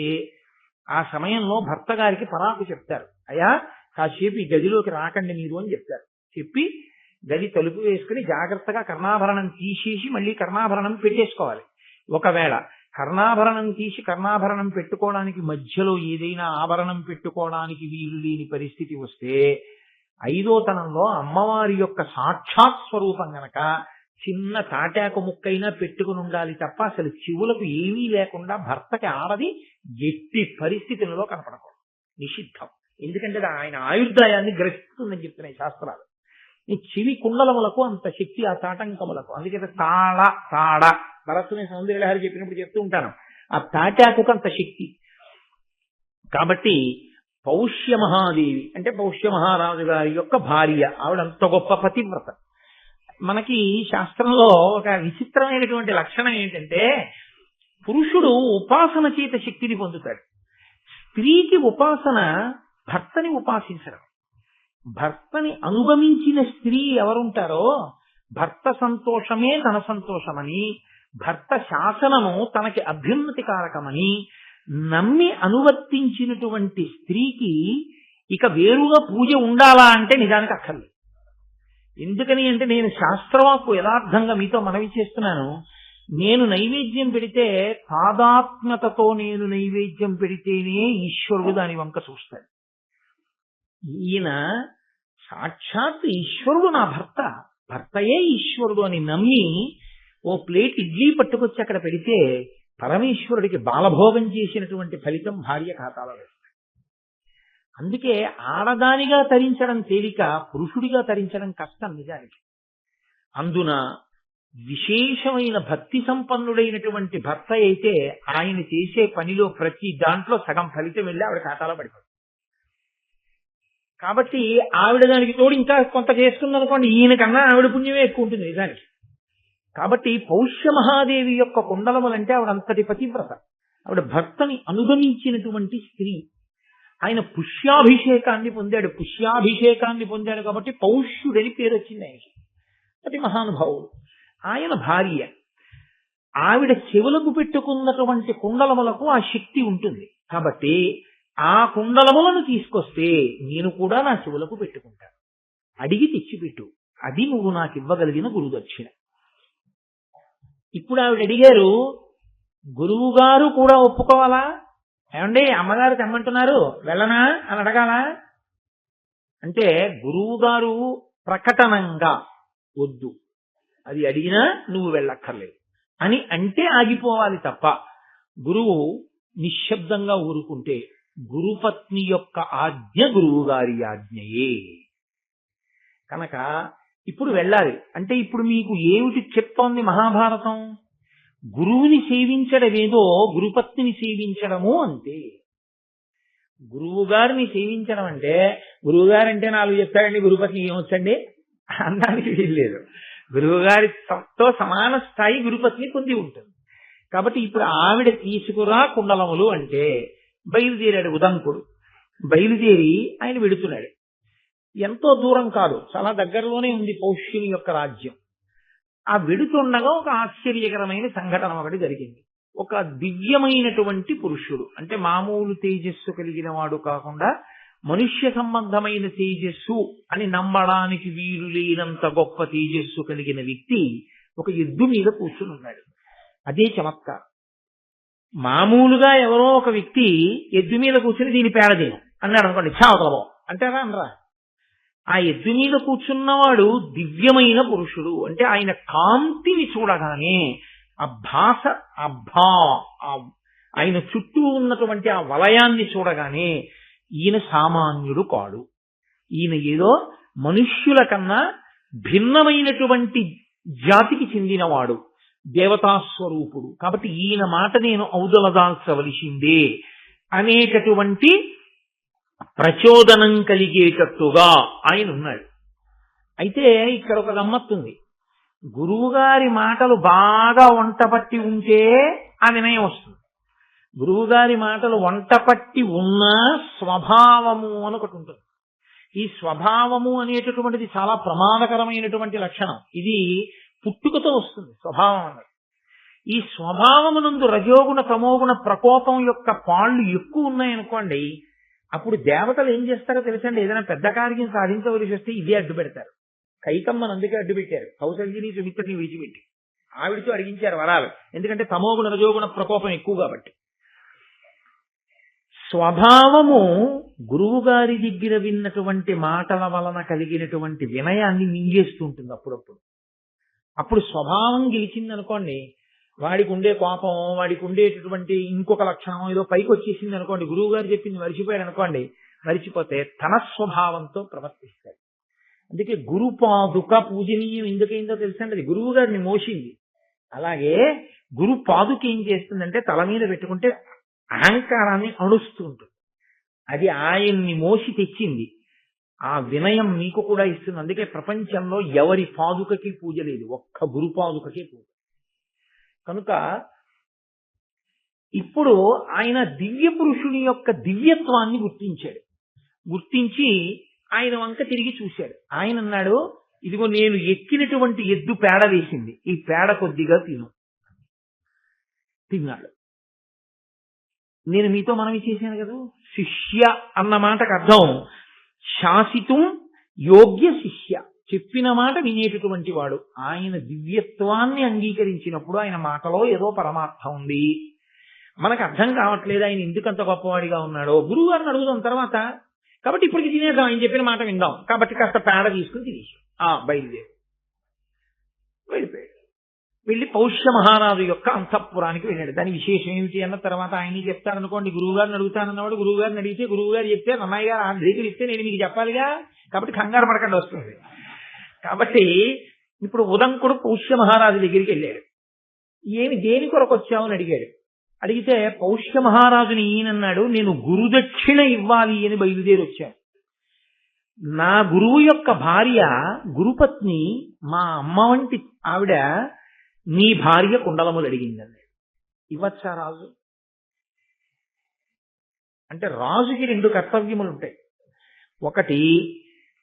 ఆ సమయంలో భర్త గారికి పరాకు చెప్తారు, అయ్యా కాసేపు ఈ గదిలోకి రాకండి మీరు అని చెప్తారు. చెప్పి గది తలుపు వేసుకుని జాగ్రత్తగా కర్ణాభరణం తీసేసి మళ్లీ కర్ణాభరణం పెట్టేసుకోవాలి. ఒకవేళ కర్ణాభరణం తీసి కర్ణాభరణం పెట్టుకోవడానికి మధ్యలో ఏదైనా ఆభరణం పెట్టుకోవడానికి వీలు లేని పరిస్థితి వస్తే ఐదోతనంలో అమ్మవారి యొక్క సాక్షాత్ స్వరూపం గనక చిన్న తాటాకు ముక్కైనా పెట్టుకుని ఉండాలి తప్ప అసలు చెవులకు ఏమీ లేకుండా భర్తకి ఆడది ఎట్టి పరిస్థితులలో కనపడకూడదు, నిషిద్ధం. ఎందుకంటే ఆయన ఆయుర్దాయాన్ని గ్రహిస్తుందని చెప్తున్నాయి శాస్త్రాలు. ఈ చెవి కుండలములకు అంత శక్తి, ఆ తాటంకములకు. అందుకే తాడ భరతుని సౌందర్యలహరి చెప్పినప్పుడు చెప్తూ ఉంటాను, ఆ తాటాకు అంత శక్తి. కాబట్టి పౌష్య మహాదేవి అంటే పౌష్య మహారాజు గారి యొక్క భార్య, ఆవిడ అంత గొప్ప పతివ్రత. మనకి శాస్త్రంలో ఒక విచిత్రమైనటువంటి లక్షణం ఏంటంటే పురుషుడు ఉపాసన చేత శక్తిని పొందుతాడు, స్త్రీకి ఉపాసన భర్తని ఉపాసించడం. భర్తని అనుగమించిన స్త్రీ ఎవరుంటారో భర్త సంతోషమే తన సంతోషమని, భర్త శాసనము తనకి అభ్యున్నతి కారకమని నమ్మి అనువర్తించినటువంటి స్త్రీకి ఇక వేరుగా పూజ ఉండాలా అంటే నిజానికి అక్కర్లేదు. ఎందుకని అంటే నేను శాస్త్రవాక్కు యథార్థంగా మీతో మనవి చేస్తున్నాను. నేను నైవేద్యం పెడితే తాదాత్మ్యతతో నేను నైవేద్యం పెడితేనే ఈశ్వరుడు దాని వంక చూస్తాడు. ఈయన సాక్షాత్ ఈశ్వరుడు నా భర్త, భర్తయే ఈశ్వరుడు అని నమ్మి ఓ ప్లేట్ ఇడ్లీ పట్టుకొచ్చి అక్కడ పెడితే పరమేశ్వరుడికి బాలభోగం చేసినటువంటి ఫలితం భార్య ఖాతాలో వేస్తాడు. అందుకే ఆడదానిగా తరించడం తేలిక, పురుషుడిగా తరించడం కష్టం నిజానికి. అందున విశేషమైన భక్తి సంపన్నుడైనటువంటి భర్త అయితే ఆయన చేసే పనిలో ప్రతి దాంట్లో సగం ఫలితం వెళ్ళి ఆవిడ ఖాతాలో పడిపోతుంది. కాబట్టి ఆవిడ దానికి తోడు ఇంకా కొంత చేసుకుందనుకోండి, ఈయనకన్నా ఆవిడ పుణ్యమే ఎక్కువ ఉంటుంది నిజానికి. కాబట్టి పౌష్య మహాదేవి యొక్క కుండలములంటే ఆవిడ అంతటి పతివ్రత. ఆవిడ భర్తని అనుగమించినటువంటి స్త్రీ. ఆయన పుష్యాభిషేకాన్ని పొందాడు కాబట్టి పౌష్యుడని పేరు వచ్చింది ఆయనకి. అతి మహానుభావుడు. ఆయన భార్య. ఆవిడ చెవులకు పెట్టుకున్నటువంటి కుండలములకు ఆ శక్తి ఉంటుంది. కాబట్టి ఆ కుండలములను తీసుకొస్తే నేను కూడా నా చెవులకు పెట్టుకుంటాను, అడిగి తెచ్చిపెట్టు, అది నువ్వు నాకు ఇవ్వగలిగిన గురుదక్షిణ. ఇప్పుడు ఆవిడ అడిగారు, గురువు గారు కూడా ఒప్పుకోవాలా? ఏమండి అమ్మగారు తెమ్మంటున్నారు వెళ్ళనా అని అడగాల? అంటే గురువు గారు ప్రకటనంగా వద్దు, అది అడిగినా నువ్వు వెళ్ళక్కర్లేదు అని అంటే ఆగిపోవాలి తప్ప, గురువు నిశ్శబ్దంగా ఊరుకుంటే గురుపత్ని యొక్క ఆజ్ఞ గురువు గారి ఆజ్ఞయే. కనుక ఇప్పుడు వెళ్ళాలి. అంటే ఇప్పుడు మీకు ఏమిటి చెప్తోంది మహాభారతం? గురువుని సేవించడమేదో గురుపత్నిని సేవించడము అంతే. గురువు గారిని సేవించడం అంటే గురువు గారంటే నాలుగు చెప్తాడండి, గురుపత్ని ఏమొచ్చండి అనడానికి వీల్లేదు. గురువు గారితో సమాన స్థాయి గురుపత్ని పొంది ఉంటుంది. కాబట్టి ఇప్పుడు ఆవిడ తీసుకురా కుండలములు అంటే బయలుదేరాడు ఉదంకుడు. బయలుదేరి ఆయన వెడుతున్నాడు. ఎంతో దూరం కాదు, చాలా దగ్గరలోనే ఉంది పౌష్యుని యొక్క రాజ్యం. ఆ వెడుతుండగా ఒక ఆశ్చర్యకరమైన సంఘటన ఒకటి జరిగింది. ఒక దివ్యమైనటువంటి పురుషుడు, అంటే మామూలు తేజస్సు కలిగిన వాడు కాకుండా మనుష్య సంబంధమైన తేజస్సు అని నమ్మడానికి వీలు లేనంత గొప్ప తేజస్సు కలిగిన వ్యక్తి ఒక ఎద్దు మీద కూర్చుని ఉన్నాడు. అదే చమత్కారం. మామూలుగా ఎవరో ఒక వ్యక్తి ఎద్దు మీద కూర్చుని దీని పేడదేను అన్నాడు అనుకోండి, చావతలబో అంటారా అనరా? ఆ ఎద్దు మీద కూర్చున్నవాడు దివ్యమైన పురుషుడు. అంటే ఆయన కాంతిని చూడగానే ఆ భాష, ఆయన చుట్టూ ఉన్నటువంటి ఆ వలయాన్ని చూడగానే ఈయన సామాన్యుడు కాడు, ఈయన ఏదో మనుష్యుల కన్నా భిన్నమైనటువంటి జాతికి చెందినవాడు, దేవతాస్వరూపుడు, కాబట్టి ఈయన మాట నేను ఔదలదాల్చవలసిందే అనేటటువంటి ప్రచోదనం కలిగేటట్టుగా ఆయన ఉన్నాడు. అయితే ఇక్కడ ఒక గమ్మత్తుంది. గురువుగారి మాటలు బాగా వంటపట్టి ఉంటే ఆ వినయం వస్తుంది. గురువుగారి మాటలు వంటపట్టి ఉన్న స్వభావము అని ఒకటి ఉంటుంది. ఈ స్వభావము అనేటటువంటిది చాలా ప్రమాదకరమైనటువంటి లక్షణం. ఇది పుట్టుకతో వస్తుంది స్వభావం అన్నది. ఈ స్వభావమునందు రజోగుణ తమోగుణ ప్రకోపం యొక్క పాళ్ళు ఎక్కువ ఉన్నాయనుకోండి, అప్పుడు దేవతలు ఏం చేస్తారో తెలుసండి, ఏదైనా పెద్ద కార్యం సాధించవలసి వస్తే ఇదే అడ్డు పెడతారు. కైకమ్మను అందుకే అడ్డు పెట్టారు, కౌసల్యని సుమిత్రని విడిచిపెట్టి ఆవిడితో అడిగించారు వరాలు. ఎందుకంటే తమోగుణ రజోగుణ ప్రకోపం ఎక్కువ కాబట్టి. స్వభావము గురువు గారి దగ్గర విన్నటువంటి మాటల వలన కలిగినటువంటి వినయాన్ని మింగేస్తుంటుంది అప్పుడప్పుడు. అప్పుడు స్వభావం గెలిచిందనుకోండి, వాడికి ఉండే కోపం, వాడికి ఉండేటటువంటి ఇంకొక లక్షణం ఏదో పైకి వచ్చేసింది అనుకోండి, గురువు గారు చెప్పింది మరిచిపోయాడు అనుకోండి, మరిచిపోతే తన స్వభావంతో ప్రవర్తిస్తాడు. అందుకే గురుపాదుక పూజనీయం ఎందుకైందో తెలుసండి, అది గురువు గారిని మోసింది. అలాగే గురు పాదుక ఏం చేస్తుందంటే తల మీద పెట్టుకుంటే అహంకారాన్ని అణుస్తూ ఉంటుంది. అది ఆయన్ని మోసి తెచ్చింది. ఆ వినయం మీకు కూడా ఇస్తుంది. అందుకే ప్రపంచంలో ఎవరి పాదుకకి పూజ లేదు, ఒక్క గురు పాదుకకే పూజ. కనుక ఇప్పుడు ఆయన దివ్య పురుషుని యొక్క దివ్యత్వాన్ని గుర్తించాడు. గుర్తించి ఆయన వంక తిరిగి చూశాడు. ఆయన అన్నాడు, ఇదిగో నేను ఎక్కినటువంటి ఎద్దు పేడ వేసింది, ఈ పేడ కొద్దిగా తిన్నాడు. నేను మీతో మనవి చేశాను కదా, శిష్య అన్న మాటకు అర్థం శాసితం యోగ్య శిష్య, చెప్పిన మాట వినేటటువంటి వాడు. ఆయన దివ్యత్వాన్ని అంగీకరించినప్పుడు ఆయన మాటలో ఏదో పరమార్థం ఉంది. మనకు అర్థం కావట్లేదు ఆయన ఎందుకంత గొప్పవాడిగా ఉన్నాడో, గురువు గారిని అడుగుదాం తర్వాత. కాబట్టి ఇప్పటికి తినేద్దాం, ఆయన చెప్పిన మాట విందాం. కాబట్టి కాస్త పేడ తీసుకుని తినేసి వెళ్ళిపోయాడు. వెళ్ళి పౌష్య మహారాజు యొక్క అంతఃపురానికి వెళ్ళాడు. దాని విశేషం ఏమిటి అన్న తర్వాత ఆయన చెప్తారనుకోండి. గురువు గారిని అడుగుతానన్నవాడు గురువు గారిని అడిగితే, గురువు గారు చెప్తే అన్నయ్య గారు ఆంధ్రీకరిస్తే నేను మీకు చెప్పాలిగా, కాబట్టి కంగారు పడకండి వస్తుంది. కాబట్టి ఇప్పుడు ఉదంకుడు పౌష్య మహారాజు దగ్గరికి వెళ్ళాడు. దేని కొరకు వచ్చావని అడిగాడు. అడిగితే పౌష్య మహారాజుని ఈయనన్నాడు, నేను గురుదక్షిణ ఇవ్వాలి అని బయలుదేరి వచ్చాను. నా గురువు యొక్క భార్య గురుపత్ని, మా అమ్మ వంటి ఆవిడ నీ భార్య కుండలములు అడిగిందండి. ఇవ్వచ్చా రాజు అంటే? రాజుకి రెండు కర్తవ్యములు ఉంటాయి. ఒకటి,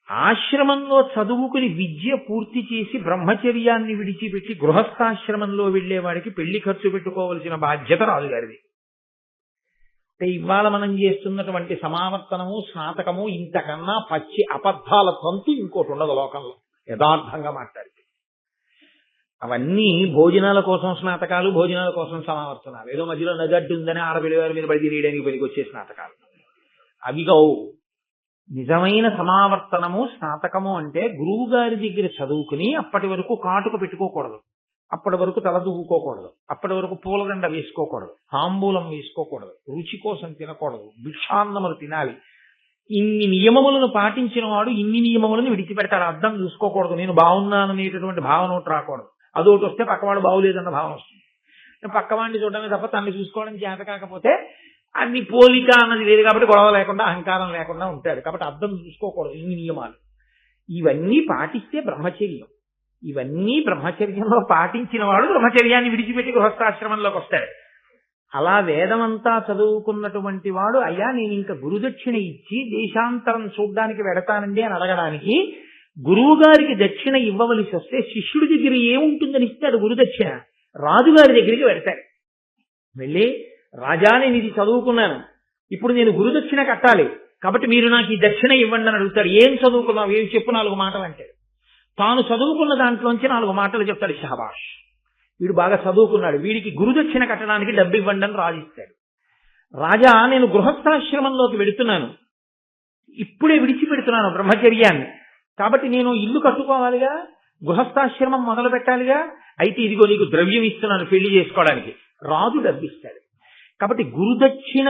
ఆశ్రమంలో చదువుకుని విద్య పూర్తి చేసి బ్రహ్మచర్యాన్ని విడిచిపెట్టి గృహస్థాశ్రమంలో వెళ్లేవాడికి పెళ్లి ఖర్చు పెట్టుకోవలసిన బాధ్యత రాజుగారిది. అంటే ఇవాళ మనం చేస్తున్నటువంటి సమావర్తనము, స్నాతకము ఇంతకన్నా పచ్చి అబద్ధాల తంతు ఇంకోటి ఉండదు లోకంలో, యథార్థంగా మాట్లాడితే. అవన్నీ భోజనాల కోసం స్నాతకాలు, భోజనాల కోసం సమావర్తనాలు, ఏదో మధ్యలో నగడ్డు ఉందని ఆడపిల్లవారి మీద బడి తిరియడానికి పనికి వచ్చే స్నాతకాలు అవి కావు. నిజమైన సమావర్తనము, స్నాతకము అంటే గురువు గారి దగ్గర చదువుకుని అప్పటి వరకు కాటుక పెట్టుకోకూడదు, అప్పటి వరకు తల దువ్వుకోకూడదు, అప్పటి వరకు పూలదండ వేసుకోకూడదు, తాంబూలం వేసుకోకూడదు, రుచి కోసం తినకూడదు, భిక్షాన్నములు తినాలి. ఇన్ని నియమములను పాటించిన వాడు ఇన్ని నియమములను విడిచిపెడతాడు. అర్థం చూసుకోకూడదు, నేను బాగున్నాను అనేటటువంటి భావన ఒకటి రాకూడదు. అదొకటి వస్తే పక్కవాడు బాగులేదన్న భావన వస్తుంది. పక్కవాడిని చూడడమే తప్ప తనని చూసుకోవడం చేత కాకపోతే అన్ని పోలిక అన్నది లేదు కాబట్టి గొడవ లేకుండా, అహంకారం లేకుండా ఉంటాడు. కాబట్టి అర్థం చూసుకోకూడదు. ఇన్ని నియమాలు ఇవన్నీ పాటిస్తే బ్రహ్మచర్యం. ఇవన్నీ బ్రహ్మచర్యంలో పాటించిన వాడు బ్రహ్మచర్యాన్ని విడిచిపెట్టి గృహస్థాశ్రమంలోకి వస్తాడు. అలా వేదమంతా చదువుకున్నటువంటి వాడు, అయ్యా నేను ఇంకా గురుదక్షిణ ఇచ్చి దేశాంతరం చూడ్డానికి వెడతానండి అని అడగడానికి, గురువు గారికి దక్షిణ ఇవ్వవలసి వస్తే శిష్యుడి దగ్గర ఏముంటుందని ఇస్తాడు గురుదక్షిణ? రాజుగారి దగ్గరికి వెడతాడు. వెళ్ళి, రాజా నేను ఇది చదువుకున్నాను, ఇప్పుడు నేను గురుదక్షిణ కట్టాలి, కాబట్టి మీరు నాకు ఈ దక్షిణ ఇవ్వండి అని అడుగుతాడు. ఏం చదువుకున్నావు, ఏం చెప్పు 4 మాటలు అంటాడు. తాను చదువుకున్న దాంట్లోంచి 4 మాటలు చెప్తాడు. షహబాష్, వీడు బాగా చదువుకున్నాడు, వీడికి గురుదక్షిణ కట్టడానికి డబ్బు ఇవ్వండి అని రాజిస్తాడు. రాజా నేను గృహస్థాశ్రమంలోకి వెడుతున్నాను, ఇప్పుడే విడిచిపెడుతున్నాను బ్రహ్మచర్యాన్ని, కాబట్టి నేను ఇల్లు కట్టుకోవాలిగా, గృహస్థాశ్రమం మొదలు పెట్టాలిగా. అయితే ఇదిగో నీకు ద్రవ్యం ఇస్తున్నాను పెళ్లి చేసుకోవడానికి. రాజు డబ్బిస్తాడు. కాబట్టి గురుదక్షిణ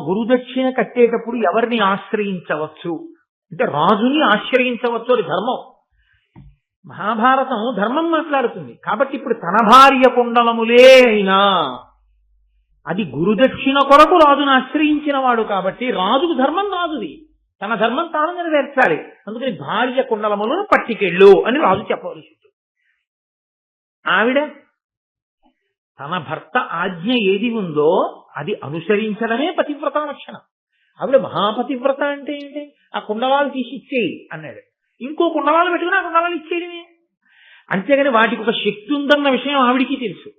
గురుదక్షిణ కట్టేటప్పుడు ఎవరిని ఆశ్రయించవచ్చు అంటే రాజుని ఆశ్రయించవచ్చు. అది ధర్మం. మహాభారతం ధర్మం మాట్లాడుతుంది. కాబట్టి ఇప్పుడు తన భార్య కుండలములే అయినా అది గురుదక్షిణ కొరకు రాజును ఆశ్రయించిన వాడు కాబట్టి రాజుకు ధర్మం రాజుది. తన ధర్మం తాను నెరవేర్చాలి. అందుకని భార్య కుండలములను పట్టికెళ్ళు అని రాజు చెప్పవలసి ఉంటుంది. ఆవిడ తన భర్త ఆజ్ఞ ఏది ఉందో అది అనుసరించడమే పతివ్రత లక్షణం. ఆవిడ మహాపతివ్రత అంటే ఏంటి? ఆ కుండలాలు తీసి ఇచ్చేయి అన్నాడు. ఇంకో కుండలాలు పెట్టుకుని ఆ కుండలాలు ఇచ్చేయడమే. అంతేగాని వాటికి ఒక శక్తి ఉందన్న విషయం ఆవిడికి తెలుసు.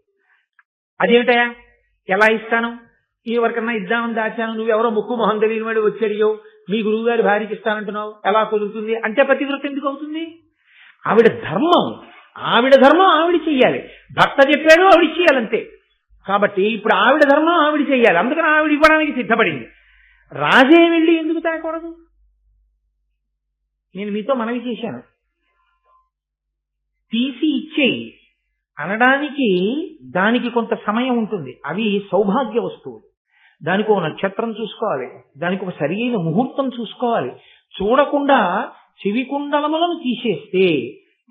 అదేమిటయా ఎలా ఇస్తాను, ఎవరికన్నా ఇద్దామని దాచాను, నువ్వెవరో ముక్కు మొహం తెలియని వాడు వచ్చాడియో మీ గురువు గారి భార్యకి ఇస్తానంటున్నావు, ఎలా కుదురుతుంది అంటే పతివ్రత ఎందుకు అవుతుంది? ఆవిడ ధర్మం ఆవిడ చెయ్యాలి. భర్త చెప్పాడు ఆవిడ చెయ్యాలంతే. కాబట్టి ఇప్పుడు ఆవిడ ధర్మం ఆవిడ చెయ్యాలి. అందుకని ఆవిడ ఇవ్వడానికి సిద్ధపడింది. రాజే వెళ్ళి ఎందుకు తాకూడదు? నేను మీతో మనవి చేశాను, తీసి ఇచ్చేయి అనడానికి దానికి కొంత సమయం ఉంటుంది. అవి సౌభాగ్య వస్తువులు. దానికి ఒక నక్షత్రం చూసుకోవాలి, దానికి ఒక సరియైన ముహూర్తం చూసుకోవాలి. చూడకుండా చెవి కుండలములను తీసేస్తే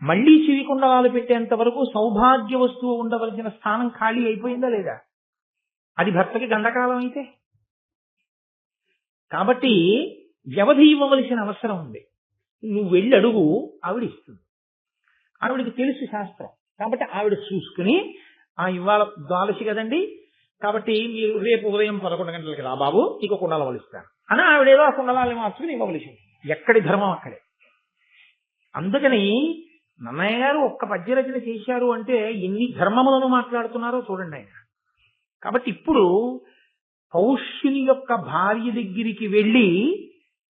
మళ్లీ చెవి కుండలాలు పెట్టేంత వరకు సౌభాగ్య వస్తువు ఉండవలసిన స్థానం ఖాళీ అయిపోయిందా లేదా? అది భర్తకి గండకాలం అయితే. కాబట్టి వ్యవధి ఇవ్వవలసిన అవసరం ఉంది. నువ్వు వెళ్ళి అడుగు, ఆవిడ ఇస్తుంది. ఆవిడికి తెలుసు శాస్త్రం. కాబట్టి ఆవిడ చూసుకుని ఇవాళ ద్వాదశి కదండి, కాబట్టి మీరు రేపు ఉదయం 11 గంటలకి రా బాబు, నీకు కుండలములు ఇస్తాను అని ఆవిడేదో ఆ కుండలాన్ని మార్చుకుని ఇవ్వవలసి ఉంది. ఎక్కడి ధర్మం అక్కడే. అందుకని నన్నయ్య గారు ఒక్క పద్యరచన చేశారు అంటే ఎన్ని ధర్మములను మాట్లాడుతున్నారో చూడండి ఆయన. కాబట్టి ఇప్పుడు పౌష్యుని యొక్క భార్య దగ్గరికి వెళ్ళి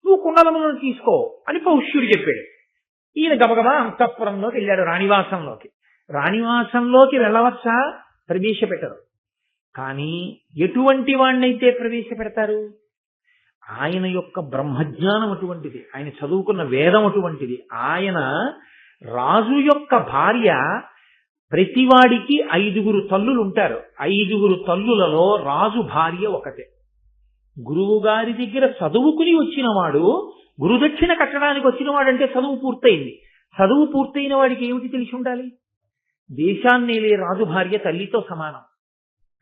నువ్వు కుండలములను తీసుకో అని పౌష్యుడు చెప్పాడు. ఈయన గబగబా అంతఃపురంలోకి వెళ్ళాడు, రాణివాసంలోకి. రాణివాసంలోకి వెళ్ళవచ్చా? ప్రవేశపెట్టరు. కానీ ఎటువంటి వాణ్ణైతే ప్రవేశపెడతారు? ఆయన యొక్క బ్రహ్మజ్ఞానం అటువంటిది, ఆయన చదువుకున్న వేదం అటువంటిది. ఆయన రాజు యొక్క భార్య, ప్రతివాడికి 5 తల్లులు ఉంటారు. 5 తల్లులలో రాజు భార్య ఒకటే. గురువు గారి దగ్గర చదువుకుని వచ్చినవాడు, గురుదక్షిణ కట్టడానికి వచ్చినవాడంటే చదువు పూర్తయింది. చదువు పూర్తయిన వాడికి ఏమిటి తెలిసి ఉండాలి? దేశాన్నేలే రాజు భార్య తల్లితో సమానం.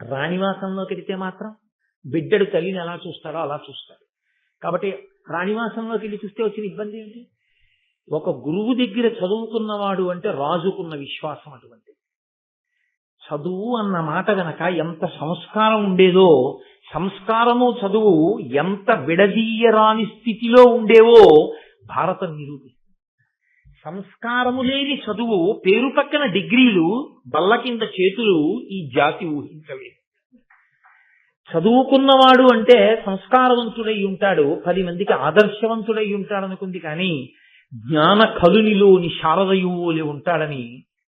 రాణివాసంలోకి వెళితే మాత్రం బిడ్డడు తల్లిని ఎలా చూస్తాడో అలా చూస్తాడు. కాబట్టి రాణివాసంలోకి వెళ్ళి చూస్తే వచ్చిన ఇబ్బంది ఏంటి? ఒక గురువు దగ్గర చదువుకున్నవాడు అంటే రాజుకున్న విశ్వాసం అటువంటి. చదువు అన్న మాట గనక ఎంత సంస్కారం ఉండేదో, సంస్కారము చదువు ఎంత విడదీయరాని స్థితిలో ఉండేవో భారతం నిరూపిస్తుంది. సంస్కారము లేని చదువు, పేరు పక్కన డిగ్రీలు, బల్ల కింద చేతులు ఈ జాతి ఊహించలేదు. చదువుకున్నవాడు అంటే సంస్కారవంతుడై ఉంటాడు, 10 మందికి ఆదర్శవంతుడై ఉంటాడనుకుంది. కానీ జ్ఞాన కలునిలోని శారదయువులే ఉంటాడని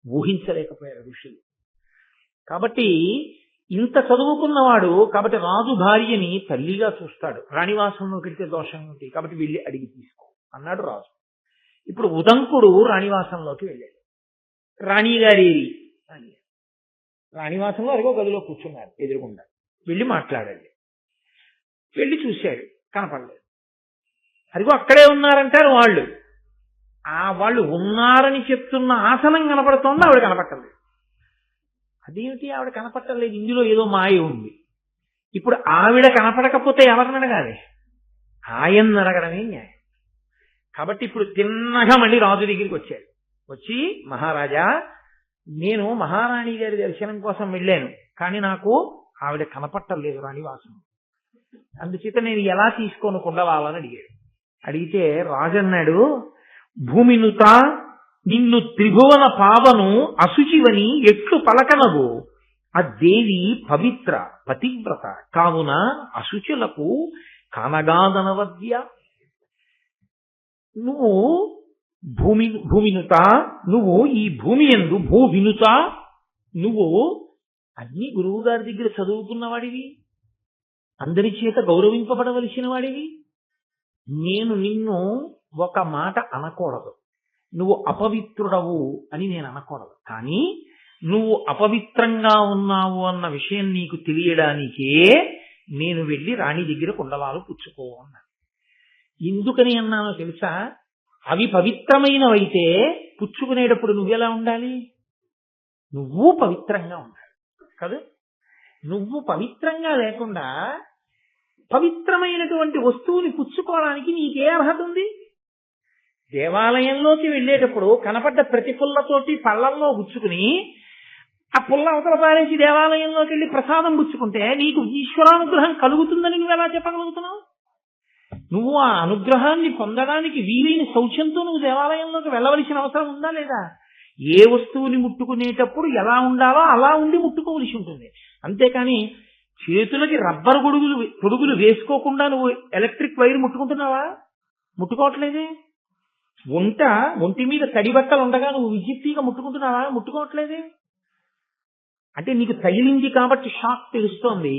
ఊహించలేకపోయారు ఋషులు. కాబట్టి ఇంత చదువుకున్నవాడు, కాబట్టి రాజు భార్యని తల్లిగా చూస్తాడు. రాణివాసంలోకి వెళ్తే దోషం ఉంది, కాబట్టి వెళ్ళి అడిగి తీసుకో అన్నాడు రాజు. ఇప్పుడు ఉదంకుడు రాణివాసంలోకి వెళ్ళాడు. రాణిగారి రాణివాసంలో అదిగో గదిలో కూర్చున్నారు ఎదురుగుండా. వెళ్ళి మాట్లాడండి. వెళ్ళి చూశాడు, కనపడలేదు. అదిగో అక్కడే ఉన్నారంటారు వాళ్ళు. వాళ్ళు ఉన్నారని చెప్తున్న ఆసనం కనపడుతోంది, ఆవిడ కనపట్టలేదు. అదేమిటి ఆవిడ కనపట్టలేదు? ఇందులో ఏదో మాయ ఉంది. ఇప్పుడు ఆవిడ కనపడకపోతే ఎవరిని అడగాలి? ఆయన్ని అడగడమే న్యాయం. కాబట్టి ఇప్పుడు తిన్నగా మళ్ళీ రాజు దగ్గరికి వచ్చాడు. వచ్చి, మహారాజా, నేను మహారాణి గారి దర్శనం కోసం వెళ్ళాను, కానీ నాకు ఆవిడ కనపట్టలేదు రాణివాసం. అందుచేత నేను ఎలా తీసుకోను కుండలాలని అడిగాడు. అడిగితే రాజు అన్నాడు, భూమినుత నిన్ను త్రిభువన పావను అశుచివని ఎట్లు పలకనవు? ఆ దేవి పవిత్ర పతివ్రత కావున అశుచులకు కానగాదనవద్య. నువ్వు భూమినుత, నువ్వు ఈ భూమి యందు భూవినుత, నువ్వు అన్ని గురువు గారి దగ్గర చదువుకున్నవాడివి, అందరి చేత గౌరవింపబడవలసిన వాడివి. నేను నిన్ను ఒక మాట అనకూడదు, నువ్వు అపవిత్రుడవు అని నేను అనకూడదు. కానీ నువ్వు అపవిత్రంగా ఉన్నావు అన్న విషయం నీకు తెలియడానికే నేను వెళ్ళి రాణి దగ్గర కుండలాలు పుచ్చుకో అన్నాను. ఎందుకని అన్నానో తెలుసా? అవి పవిత్రమైనవైతే పుచ్చుకునేటప్పుడు నువ్వెలా ఉండాలి? నువ్వు పవిత్రంగా ఉండాలి కదా. నువ్వు పవిత్రంగా లేకుండా పవిత్రమైనటువంటి వస్తువుని పుచ్చుకోవడానికి నీకే అర్హత ఉంది? దేవాలయంలోకి వెళ్ళేటప్పుడు కనపడ్డ ప్రతి పుల్లతోటి పళ్ళల్లో గుచ్చుకుని ఆ పుల్ల అవతల పారేసి దేవాలయంలోకి వెళ్ళి ప్రసాదం పుచ్చుకుంటే నీకు ఈశ్వరానుగ్రహం కలుగుతుందని నువ్వు ఎలా చెప్పగలుగుతున్నావు? నువ్వు ఆ అనుగ్రహాన్ని పొందడానికి వీలైన శౌచంతో నువ్వు దేవాలయంలోకి వెళ్ళవలసిన అవసరం ఉందా లేదా? ఏ వస్తువుని ముట్టుకునేటప్పుడు ఎలా ఉండాలో అలా ఉండి ముట్టుకోవలసి ఉంటుంది. అంతేకాని చేతులకి రబ్బర్ తొడుగులు వేసుకోకుండా నువ్వు ఎలక్ట్రిక్ వైర్ ముట్టుకుంటున్నావా? ముట్టుకోవట్లేదే. ఒంటి మీద తడి బట్టలు ఉండగా నువ్వు విద్యుత్తుగా ముట్టుకుంటున్నావా? ముట్టుకోవట్లేదే. అంటే నీకు తగిలింది కాబట్టి షాక్ తెలుస్తోంది.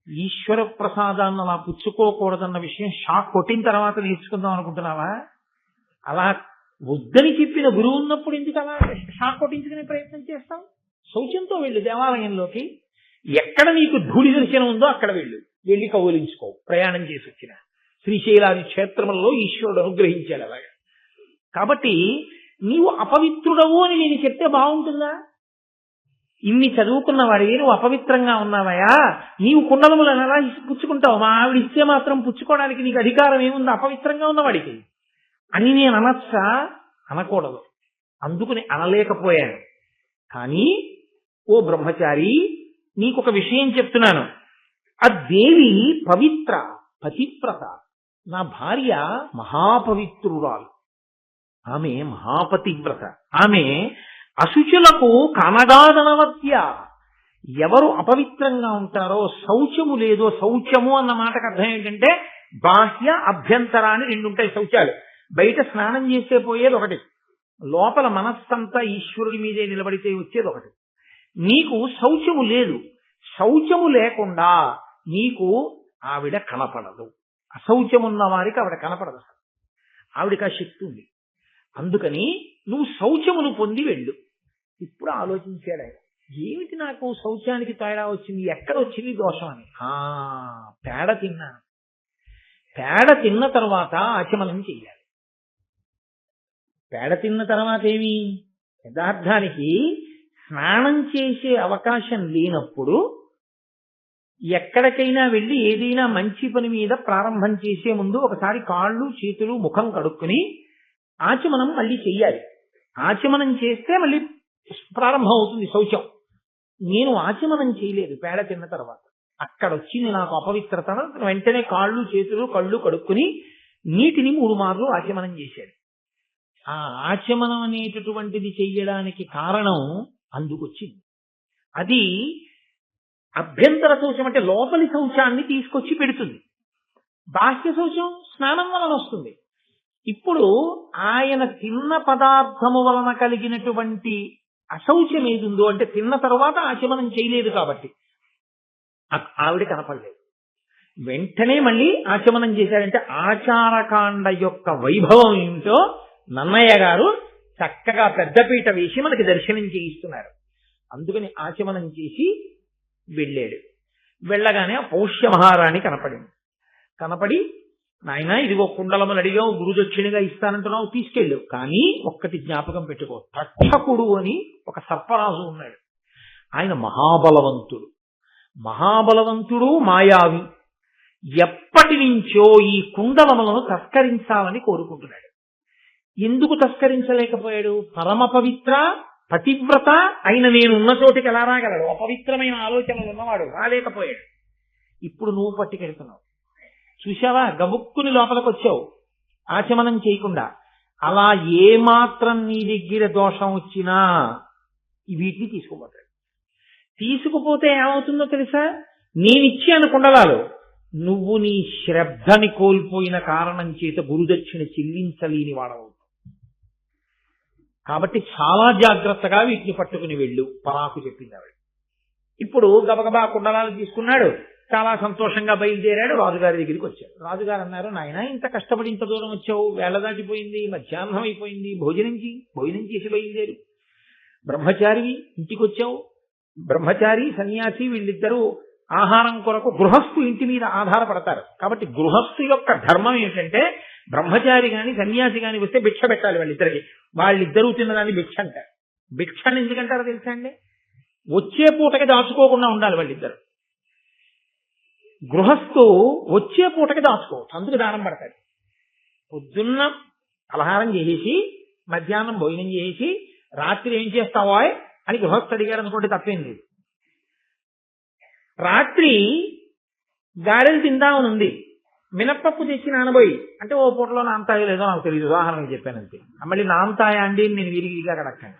ఈశ్వర ప్రసాదాన్ని అలా పుచ్చుకోకూడదన్న విషయం షాక్ కొట్టిన తర్వాత నేర్చుకుందాం అనుకుంటున్నావా? అలా వద్దని చెప్పిన గురువు ఉన్నప్పుడు ఎందుకు అలా షాక్ కొట్టించుకునే ప్రయత్నం చేస్తాం? శౌచంతో వెళ్ళు దేవాలయంలోకి. ఎక్కడ నీకు ధూళి దర్శనం ఉందో అక్కడ వెళ్ళి కౌలించుకో. ప్రయాణం చేసి వచ్చిన శ్రీశైలాది క్షేత్రములలో ఈశ్వరుడు అనుగ్రహించాడు అలాగా. కాబట్టి నీవు అపవిత్రుడవు అని నేను చెప్తే బాగుంటుందా? ఇన్ని చదువుకున్న వాడివి నువ్వు అపవిత్రంగా ఉన్నావయా, నీవు కుండలములను ఎలా పుచ్చుకుంటావు? మా ఆవిడ ఇస్తే మాత్రం పుచ్చుకోవడానికి నీకు అధికారం ఏముంది అపవిత్రంగా ఉన్నవాడికి అని నేను అనొచ్చా? అనకూడదు. అందుకని అనలేకపోయాను. కానీ ఓ బ్రహ్మచారి, నీకొక విషయం చెప్తున్నాను. ఆ దేవి పవిత్ర, పతివ్రత. నా భార్య మహాపవిత్రురాలు, ఆమె మహాపతివ్రత. ఆమె అశుచులకు కనగాదనవత్య. ఎవరు అపవిత్రంగా ఉంటారో, శౌచము లేదో, శౌచము అన్న మాటకు అర్థం ఏంటంటే బాహ్య అభ్యంతర అని రెండు ఉంటాయి శౌచాలు. బయట స్నానం చేసే పోయేది ఒకటి, లోపల మనస్సంతా ఈశ్వరుడి మీదే నిలబడితే వచ్చేది ఒకటి. నీకు శౌచము లేదు. శౌచము లేకుండా నీకు ఆవిడ కనపడదు. అశౌచమున్న వారికి ఆవిడ కనపడదు. ఆవిడకి ఆ శక్తి ఉంది. అందుకని నువ్వు శౌచమును పొంది వెళ్ళు. ఇప్పుడు ఆలోచించాడు ఆయన, ఏమిటి నాకు శౌచానికి తేడా వచ్చింది, ఎక్కడ వచ్చింది దోషం అని. పేడ తిన్నాను. పేడ తిన్న తర్వాత ఆచమనం చెయ్యాలి. పేడ తిన్న తర్వాత ఏమి, యథార్థానికి స్నానం చేసే అవకాశం లేనప్పుడు ఎక్కడికైనా వెళ్ళి ఏదైనా మంచి పని మీద ప్రారంభం చేసే ముందు ఒకసారి కాళ్ళు చేతులు ముఖం కడుక్కుని ఆచమనం మళ్ళీ చెయ్యాలి. ఆచమనం చేస్తే మళ్ళీ ప్రారంభం అవుతుంది శౌచం. నేను ఆచమనం చేయలేదు పేడ తిన్న తర్వాత. అక్కడ వచ్చింది నాకు అపవిత్రత. వెంటనే కాళ్ళు చేతులు కళ్ళు కడుక్కుని నీటిని 3 మార్లు ఆచమనం చేశాడు. ఆ ఆచమనం అనేటటువంటిది చెయ్యడానికి కారణం అందుకొచ్చింది. అది అభ్యంతర శౌచం, అంటే లోపలి శౌచాన్ని తీసుకొచ్చి పెడుతుంది. బాహ్య శౌచం స్నానం వలన వస్తుంది. ఇప్పుడు ఆయన తిన్న పదార్థము వలన కలిగినటువంటి అశౌచం ఏదుందో, అంటే తిన్న తర్వాత ఆచమనం చేయలేదు కాబట్టి ఆవిడ కనపడలేదు. వెంటనే మళ్ళీ ఆచమనం చేశాడంటే ఆచారకాండ యొక్క వైభవం ఏమిటో నన్నయ్య గారు చక్కగా పెద్దపీట వేసి మనకి దర్శనం చేయిస్తున్నారు. అందుకని ఆచమనం చేసి వెళ్ళాడు. వెళ్ళగానే పౌష్య మహారాణి కనపడి, నాయన ఇదిగో కుండలములు అడిగావు, గురుదక్షిణగా ఇస్తానంటున్నావు, తీసుకెళ్ళు. కానీ ఒక్కటి జ్ఞాపకం పెట్టుకో, తక్షకుడు అని ఒక సర్పరాజు ఉన్నాడు. ఆయన మహాబలవంతుడు మాయావి. ఎప్పటి నుంచో ఈ కుండలములను తస్కరించాలని కోరుకుంటున్నాడు. ఎందుకు తస్కరించలేకపోయాడు? పరమ పవిత్ర పతివ్రత అయిన నేనున్న చోటికి ఎలా రాగలడు? అపవిత్రమైన ఆలోచనలు ఉన్నవాడు రాలేకపోయాడు. ఇప్పుడు నువ్వు పట్టుకెడుతున్నావు. చూశావా, గబుక్కుని లోపలికి వచ్చావు ఆచమనం చేయకుండా. అలా ఏమాత్రం నీ దగ్గర దోషం వచ్చినా వీటిని తీసుకుపోతాడు. తీసుకుపోతే ఏమవుతుందో తెలుసా? నేనిచ్చాను కుండలాలు, నువ్వు నీ శ్రద్ధని కోల్పోయిన కారణం చేత గురుదక్షిణ చెల్లించలేని వాడవు. కాబట్టి చాలా జాగ్రత్తగా వీటిని పట్టుకుని వెళ్ళు, పరాకు చెప్పింది ఆవిడ. ఇప్పుడు గబగబా కుండలాలు తీసుకున్నాడు. చాలా సంతోషంగా బయలుదేరాడు, రాజుగారి దగ్గరికి వచ్చాడు. రాజుగారు అన్నారు, నాయన ఇంత కష్టపడి ఇంత దూరం వచ్చావు, వేళ దాటిపోయింది, మధ్యాహ్నం అయిపోయింది, భోజనం చేసి బయలుదేరు. బ్రహ్మచారి ఇంటికి వచ్చావు, బ్రహ్మచారి సన్యాసి వీళ్ళిద్దరూ ఆహారం కొరకు గృహస్థు ఇంటి మీద ఆధారపడతారు. కాబట్టి గృహస్థు యొక్క ధర్మం ఏంటంటే బ్రహ్మచారి గాని సన్యాసి గాని వస్తే భిక్ష పెట్టాలి వాళ్ళిద్దరికి. వాళ్ళిద్దరూ తిన్నదాన్ని భిక్ష అంటారు. భిక్షని ఎందుకంటారో తెలుసా అండి? వచ్చే పూటకి దాచుకోకుండా ఉండాలి వాళ్ళిద్దరు. గృహస్థు వచ్చే పూటకి దాచుకోవచ్చు, అందుకు దానం పడతాడు. పొద్దున్న పలహారం చేసేసి మధ్యాహ్నం భోజనం చేసి రాత్రి ఏం చేస్తావా అని గృహస్థు అడిగారు అనుకోండి, తప్పేం లేదు. రాత్రి గారెలు తిందామనుంది, మినప్పప్పు తెచ్చి నానబోయి, అంటే ఓ పూటలో నానతాయో లేదో నాకు తెలియదు, ఉదాహరణకు చెప్పానంతే. మళ్ళీ నానతాయా అండి నేను విరిగిగా కడక్కాను.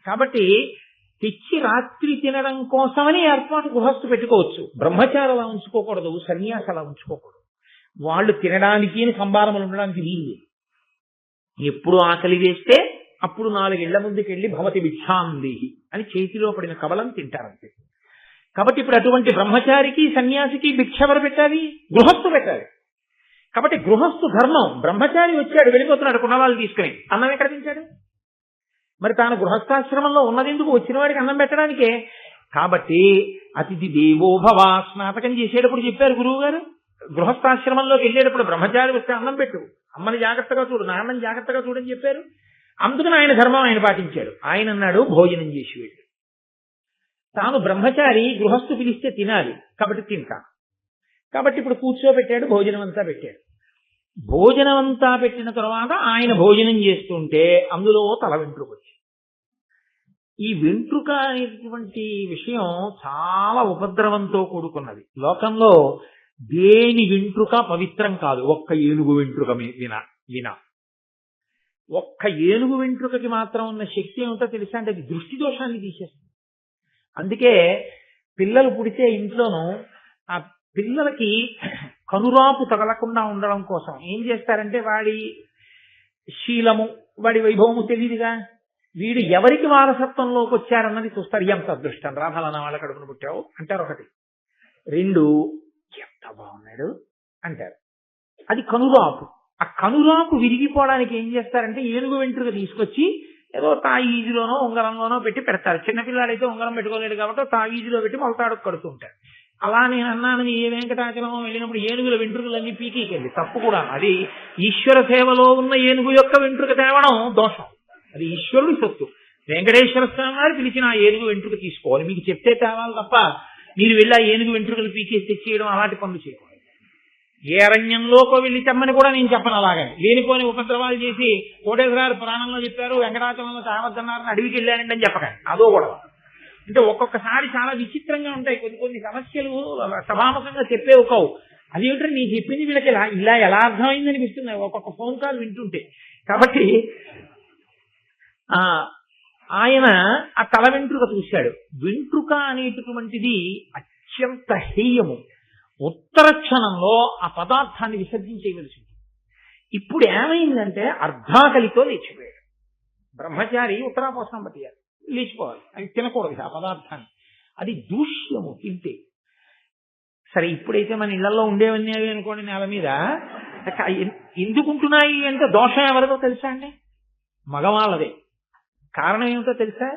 కాబట్టి తెచ్చి రాత్రి తినడం కోసమని ఏర్పాటు గృహస్థు పెట్టుకోవచ్చు. బ్రహ్మచారి అలా ఉంచుకోకూడదు, సన్యాసి అలా ఉంచుకోకూడదు. వాళ్ళు తినడానికి సంభారములు ఉండడానికి వీలు. ఎప్పుడు ఆకలి వేస్తే అప్పుడు 4 ఇళ్ల ముందుకెళ్ళి భవతి భిక్షాంది అని చేతిలో పడిన కబలం తింటారంతే. కాబట్టి ఇప్పుడు అటువంటి బ్రహ్మచారికి సన్యాసికి భిక్ష ఎవరు పెట్టాలి? గృహస్థు పెట్టాలి. కాబట్టి గృహస్థు ధర్మం. బ్రహ్మచారి వచ్చాడు, వెళ్ళిపోతున్నాడు కుండలాలు తీసుకుని, అన్నం ఎక్కడ తింటాడు? మరి తాను గృహస్థాశ్రమంలో ఉన్నదెందుకు? వచ్చిన వాడికి అన్నం పెట్టడానికే. కాబట్టి అతిథి దేవోభవ స్నాతకం చేసేటప్పుడు చెప్పారు గురువు గారు, గృహస్థాశ్రమంలోకి వెళ్ళేటప్పుడు బ్రహ్మచారి వస్తే అన్నం పెట్టు, అమ్మని జాగ్రత్తగా చూడు, నాన్నని జాగ్రత్తగా చూడని చెప్పారు. అందుకని ఆయన ధర్మం ఆయన పాటించాడు. ఆయన అన్నాడు భోజనం చేసి వెళ్ళు. తాను బ్రహ్మచారి, గృహస్థు పిలిస్తే తినాలి కాబట్టి తింటాను. కాబట్టి ఇప్పుడు కూర్చోబెట్టాడు, భోజనం అంతా పెట్టాడు. భోజనం అంతా పెట్టిన తర్వాత ఆయన భోజనం చేస్తుంటే అందులో తల వెంట్రుక వచ్చింది. ఈ వెంట్రుక అనేటువంటి విషయం చాలా ఉపద్రవంతో కూడుకున్నది. లోకంలో దేని వెంట్రుక పవిత్రం కాదు, ఒక్క ఏనుగు వెంట్రుక వినా. ఒక్క ఏనుగు వెంట్రుకకి మాత్రం ఉన్న శక్తి ఏమిటో తెలుసా అంటే అది దృష్టి దోషాన్ని తీసేస్తుంది. అందుకే పిల్లలు పుడితే ఇంట్లోనూ ఆ పిల్లలకి కనురాపు తగలకుండా ఉండడం కోసం ఏం చేస్తారంటే వాడి శీలము, వాడి వైభవము తెలియదుగా, వీడు ఎవరికి వారసత్వంలోకి వచ్చారన్నది చూస్తారు. ఎంత అదృష్టం రా ఫలానా వాళ్ళ కడుపున పుట్టావు అంటారు ఒకటి. 2 ఎంత బాగున్నాడు అంటారు. అది కనురాపు. ఆ కనురాపు విరిగిపోవడానికి ఏం చేస్తారంటే ఏనుగు వెంట్రుక తీసుకొచ్చి ఏదో తాయీజులోనో ఉంగరంలోనో పెట్టి పెడతారు. చిన్నపిల్లాడైతే ఉంగరం పెట్టుకోలేడు కాబట్టి తాయీజులో పెట్టి మొలతాడుకు కడుతుంటారు. అలా నేను అన్నాను, ఏ వెంకటాచలమో వెళ్ళినప్పుడు ఏనుగుల వెంట్రుకలన్నీ పీకేకెళ్ళి తప్పు కూడా. అది ఈశ్వర సేవలో ఉన్న ఏనుగు యొక్క వెంట్రుక తేవడం దోషం, అది ఈశ్వరుడి సొత్తు. వెంకటేశ్వర స్వామి వారు పిలిచిన ఆ ఏనుగు వెంట్రుక తీసుకోవాలి, మీకు చెప్తే తేవాలి తప్ప మీరు వెళ్ళి ఆ ఏనుగు వెంట్రుకలు పీకేసి తెచ్చేయడం అలాంటి పనులు చేయకూడదు. ఏ అరణ్యంలోకో వెళ్ళి తెమ్మని కూడా నేను చెప్పను. అలాగని లేనిపోని ఉపద్రవాలు చేసి కోటేశ్వరారు పురాణంలో చెప్పారు వెంకటాచలంలో తావద్దన్నారని అడవికి వెళ్ళానండి అని చెప్పకండి, అదో గొడవ. అంటే ఒక్కొక్కసారి చాలా విచిత్రంగా ఉంటాయి కొన్ని సమస్యలు, సభాముఖంగా చెప్పేవి కావు. అదేమిటంటే నీ చెప్పింది వీళ్ళకి ఇలా ఎలా అర్థమైంది అనిపిస్తుంది ఒక్కొక్క ఫోన్ కాల్ వింటుంటే. కాబట్టి ఆయన ఆ తల వెంట్రుక చూశాడు. వెంట్రుక అనేటటువంటిది అత్యంత హేయము. ఉత్తర క్షణంలో ఆ పదార్థాన్ని విసర్జించేయవలసి. ఇప్పుడు ఏమైందంటే అర్ధాకలితో లేచిపోయాడు. బ్రహ్మచారి ఉత్తరాపోసనం పట్టియాలి, లేచిపోవాలి, అది తినకూడదు ఆ పదార్థాన్ని, అది దూష్యము తింటే. సరే ఇప్పుడైతే మన ఇళ్లలో ఉండేవన్నీ అవి అనుకోండి నేల మీద, ఎందుకుంటున్నాయి అంటే దోషం ఎవరిదో తెలుసా అండి? మగవాళ్ళదే. కారణం ఏమిటో తెలుసా?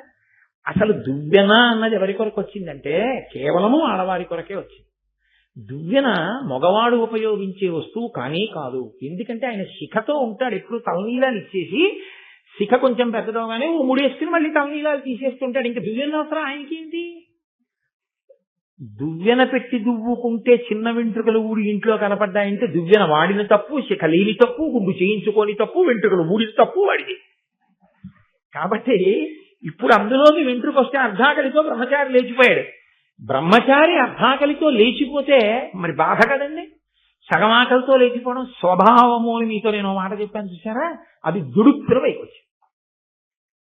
అసలు దువ్వెన అన్నది ఎవరి కొరకు వచ్చిందంటే కేవలము ఆడవారి కొరకే వచ్చింది. దువ్వెన మగవాడు ఉపయోగించే వస్తువు కానీ కాదు. ఎందుకంటే ఆయన శిఖతో ఉంటాడు, ఎప్పుడు తలనీలాలు ఇచ్చేసి శిఖ కొంచెం పెద్దదవగానే ముడేసుకుని మళ్ళీ తలనీలాలు తీసేస్తుంటాడు. ఇంకా దువ్వెన అవసరం ఆయనకేంటి? దువ్వెన పెట్టి దువ్వుకుంటే చిన్న వెంట్రుకలు ఊడి ఇంట్లో కనపడ్డాయంటే దువ్వెన వాడిన తప్పు, శిఖ లేని తప్పు, గుండు చేయించుకొని తప్పు, వెంట్రుకలు ఊడిన తప్పు వాడిది. కాబట్టి ఇప్పుడు అందులోకి వెంట్రుక వస్తే అర్ధాకలితో బ్రహ్మచారి లేచిపోయాడు. బ్రహ్మచారి అర్ధాకలితో లేచిపోతే మరి బాధ కదండి. సగం ఆకలితో లేచిపోవడం స్వభావము అని మీతో నేను మాట చెప్పాను చూసారా, అది దుడుక్కున పైకి వచ్చింది.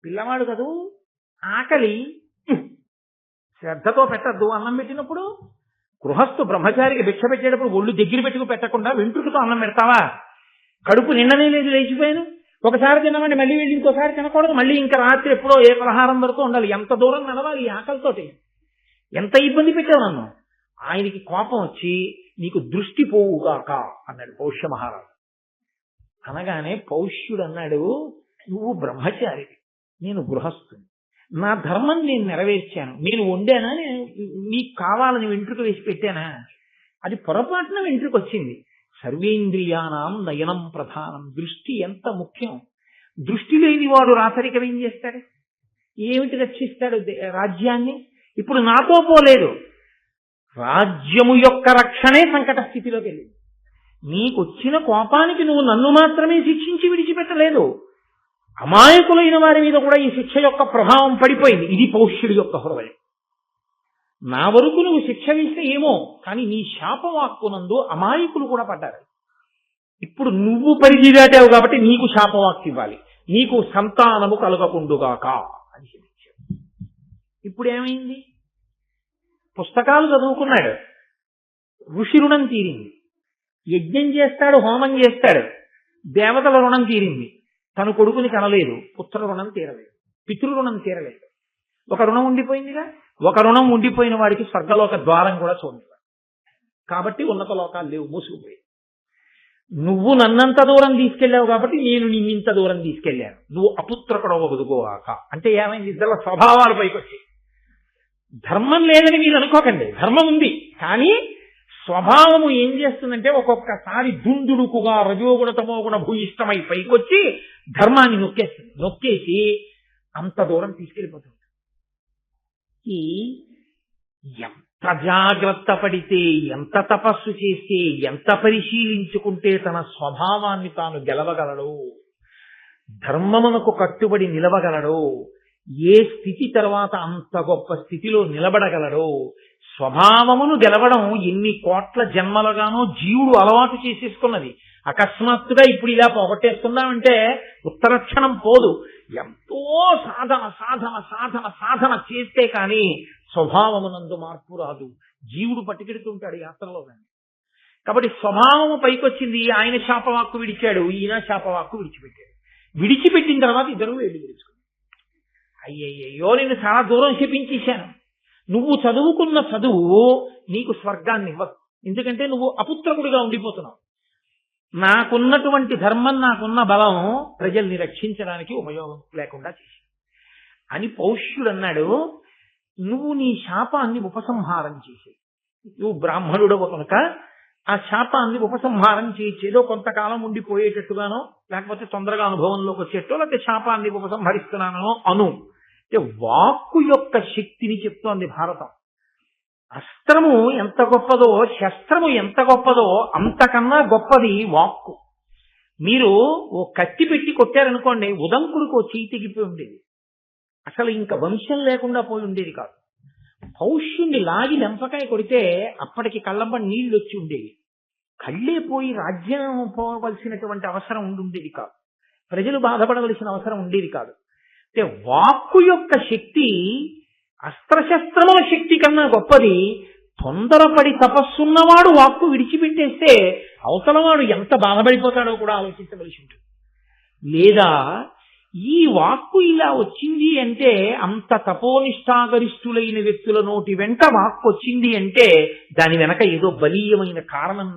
పిల్లవాడు కదూ, ఆకలి శ్రద్ధతో పెట్టద్దు. అన్నం పెట్టినప్పుడు గృహస్థు బ్రహ్మచారికి భిక్ష పెట్టేటప్పుడు ఒళ్ళు దగ్గర పెట్టుకు పెట్టకుండా వెంట్రుకతో అన్నం పెడతావా? కడుపు నిండనే లేదు, లేచిపోయాను. ఒకసారి తినమండి మళ్ళీ వెళ్ళి ఇంకోసారి తినకూడదు, మళ్ళీ ఇంకా రాత్రి ఎప్పుడో ఏ పలహారం వరకు ఉండాలి. ఎంత దూరం నడవాలి ఈ ఆకలితోటి? ఎంత ఇబ్బంది పెట్టావు నన్ను. ఆయనకి కోపం వచ్చి నీకు దృష్టి పోవుగాక అన్నాడు పౌష్య మహారాజు. అనగానే పౌష్యుడు అన్నాడు, నువ్వు బ్రహ్మచారివి, నేను గృహస్థుని, నా ధర్మం నేను నెరవేర్చాను. నేను వండానా, నీకు కావాలని వెంట్రుక వేసి పెట్టానా? అది పొరపాటున వెంట్రుక వచ్చింది. సర్వేంద్రియానాం నయనం ప్రధానం. దృష్టి ఎంత ముఖ్యం. దృష్టి లేని వాడు రాచరికం ఏం చేస్తాడు? ఏమిటి రక్షిస్తాడు రాజ్యాన్ని? ఇప్పుడు నాతో పోలేదు. రాజ్యము యొక్క రక్షణే సంకట స్థితిలోకి వెళ్ళింది. నీకొచ్చిన కోపానికి నువ్వు నన్ను మాత్రమే శిక్షించి విడిచిపెట్టలేదు, అమాయకులైన వారి మీద కూడా ఈ శిక్ష యొక్క ప్రభావం పడిపోయింది. ఇది పౌష్యుడి యొక్క హృదయం. నా వరకు నువ్వు శిక్ష వేస్తే ఏమో, కానీ నీ శాపవాక్కునందు అమాయకులు కూడా పడ్డారు. ఇప్పుడు నువ్వు పరిధి దాటావు కాబట్టి నీకు శాపవాక్కు ఇవ్వాలి, నీకు సంతానము కలగకుండుగాక అని చెప్పాడు. ఇప్పుడు ఏమైంది? పుస్తకాలు చదువుకున్నాడు, ఋషి రుణం తీరింది. యజ్ఞం చేస్తాడు, హోమం చేస్తాడు, దేవతల రుణం తీరింది. తన కొడుకుని కనలేదు, పుత్ర రుణం తీరలేదు, పితృ రుణం తీరలేదు. ఒక రుణం ఉండిపోయిందిగా. ఒక రుణం ఉండిపోయిన వాడికి స్వర్గలోక ద్వారం కూడా చూడలేదు. కాబట్టి ఉన్నత లోకాలు లేవు, మూసుకుపోయి. నువ్వు నన్నంత దూరం తీసుకెళ్ళావు కాబట్టి నేను నిన్నింత దూరం తీసుకెళ్ళాను. నువ్వు అపుత్రకుడు వదుకోవాక అంటే ఏమైంది? ఇద్దరు స్వభావాలు పైకి వచ్చాయి. ధర్మం లేదని మీరు అనుకోకండి, ధర్మం ఉంది. కానీ స్వభావము ఏం చేస్తుందంటే ఒక్కొక్కసారి దుందుడుకుగా రజోగుణ తమోగుణ భూయిష్టమై పైకొచ్చి ధర్మాన్ని నొక్కేస్తుంది. నొక్కేసి అంత దూరం తీసుకెళ్ళిపోతుంది. ఎంత జాగ్రత్త పడితే, ఎంత తపస్సు చేస్తే, ఎంత పరిశీలించుకుంటే తన స్వభావాన్ని తాను గెలవగలడు, ధర్మమునకు కట్టుబడి నిలవగలడు, ఏ స్థితి తర్వాత అంత గొప్ప స్థితిలో నిలబడగలడు. స్వభావమును గెలవడం ఎన్ని కోట్ల జన్మలుగానో జీవుడు అలవాటు చేసేసుకున్నది. అకస్మాత్తుగా ఇప్పుడు ఇలా పోగొట్టేసుకుందామంటే ఉత్తరక్షణం పోదు. ఎంతో సాధన సాధన సాధన సాధన చేస్తే కానీ స్వభావమునందు మార్పు రాదు. జీవుడు పట్టుకెడుతుంటాడు యాత్రలో. కానీ కాబట్టి స్వభావము పైకొచ్చింది. ఆయన శాపవాక్కు విడిచాడు, ఈయన శాపవాక్కు విడిచిపెట్టాడు. విడిచిపెట్టిన తర్వాత ఇద్దరు వెళ్ళి విడుచుకున్నారు. అయ్యయ్యో, నేను చాలా దూరం శపించేశాను. నువ్వు చదువుకున్న చదువు నీకు స్వర్గాన్ని ఇవ్వదు. ఎందుకంటే నువ్వు అపుత్రకుడిగా ఉండిపోతున్నావు. నాకున్నటువంటి ధర్మం, నాకున్న బలం ప్రజల్ని రక్షించడానికి ఉపయోగం లేకుండా చేసి అని పౌష్యుడు అన్నాడు. నువ్వు నీ శాపాన్ని ఉపసంహారం చేసే, నువ్వు బ్రాహ్మణుడవు కనుక ఆ శాపాన్ని ఉపసంహారం చేసి ఏదో కొంతకాలం ఉండిపోయేటట్టుగానో, లేకపోతే తొందరగా అనుభవంలోకి వచ్చేటో, లేకపోతే శాపాన్ని ఉపసంహరిస్తున్నానో అను. వాక్కు యొక్క శక్తిని చెప్తోంది భారతం. అస్త్రము ఎంత గొప్పదో, శస్త్రము ఎంత గొప్పదో అంతకన్నా గొప్పది వాక్కు. మీరు ఓ కత్తి పెట్టి కొట్టారనుకోండి, ఉదంకుడికి ఓ చేయి తెగిపోయి ఉండేది, అసలు ఇంకా వంశం లేకుండా పోయి ఉండేది కాదు. పౌష్యుణ్ణి లాగి లెంపకాయ కొడితే అప్పటికి కళ్ళంబడి నీళ్లు వచ్చి ఉండేవి. కళ్ళే పోయి రాజ్యం పోవలసినటువంటి అవసరం ఉండేది కాదు, ప్రజలు బాధపడవలసిన అవసరం ఉండేది కాదు. అంటే వాక్కు యొక్క శక్తి అస్త్రశస్త్రముల శక్తి కన్నా గొప్పది. తొందరపడి తపస్సున్నవాడు వాక్కు విడిచిపెట్టేస్తే అవతలవాడు ఎంత బాధపడిపోతాడో కూడా ఆలోచించవలసి ఉంటుంది. లేదా ఈ వాక్కు ఇలా వచ్చింది అంటే, అంత తపోనిష్టాగరిష్ఠులైన వ్యక్తుల నోటి వెంట వాక్కు వచ్చింది అంటే దాని వెనక ఏదో బలీయమైన కారణం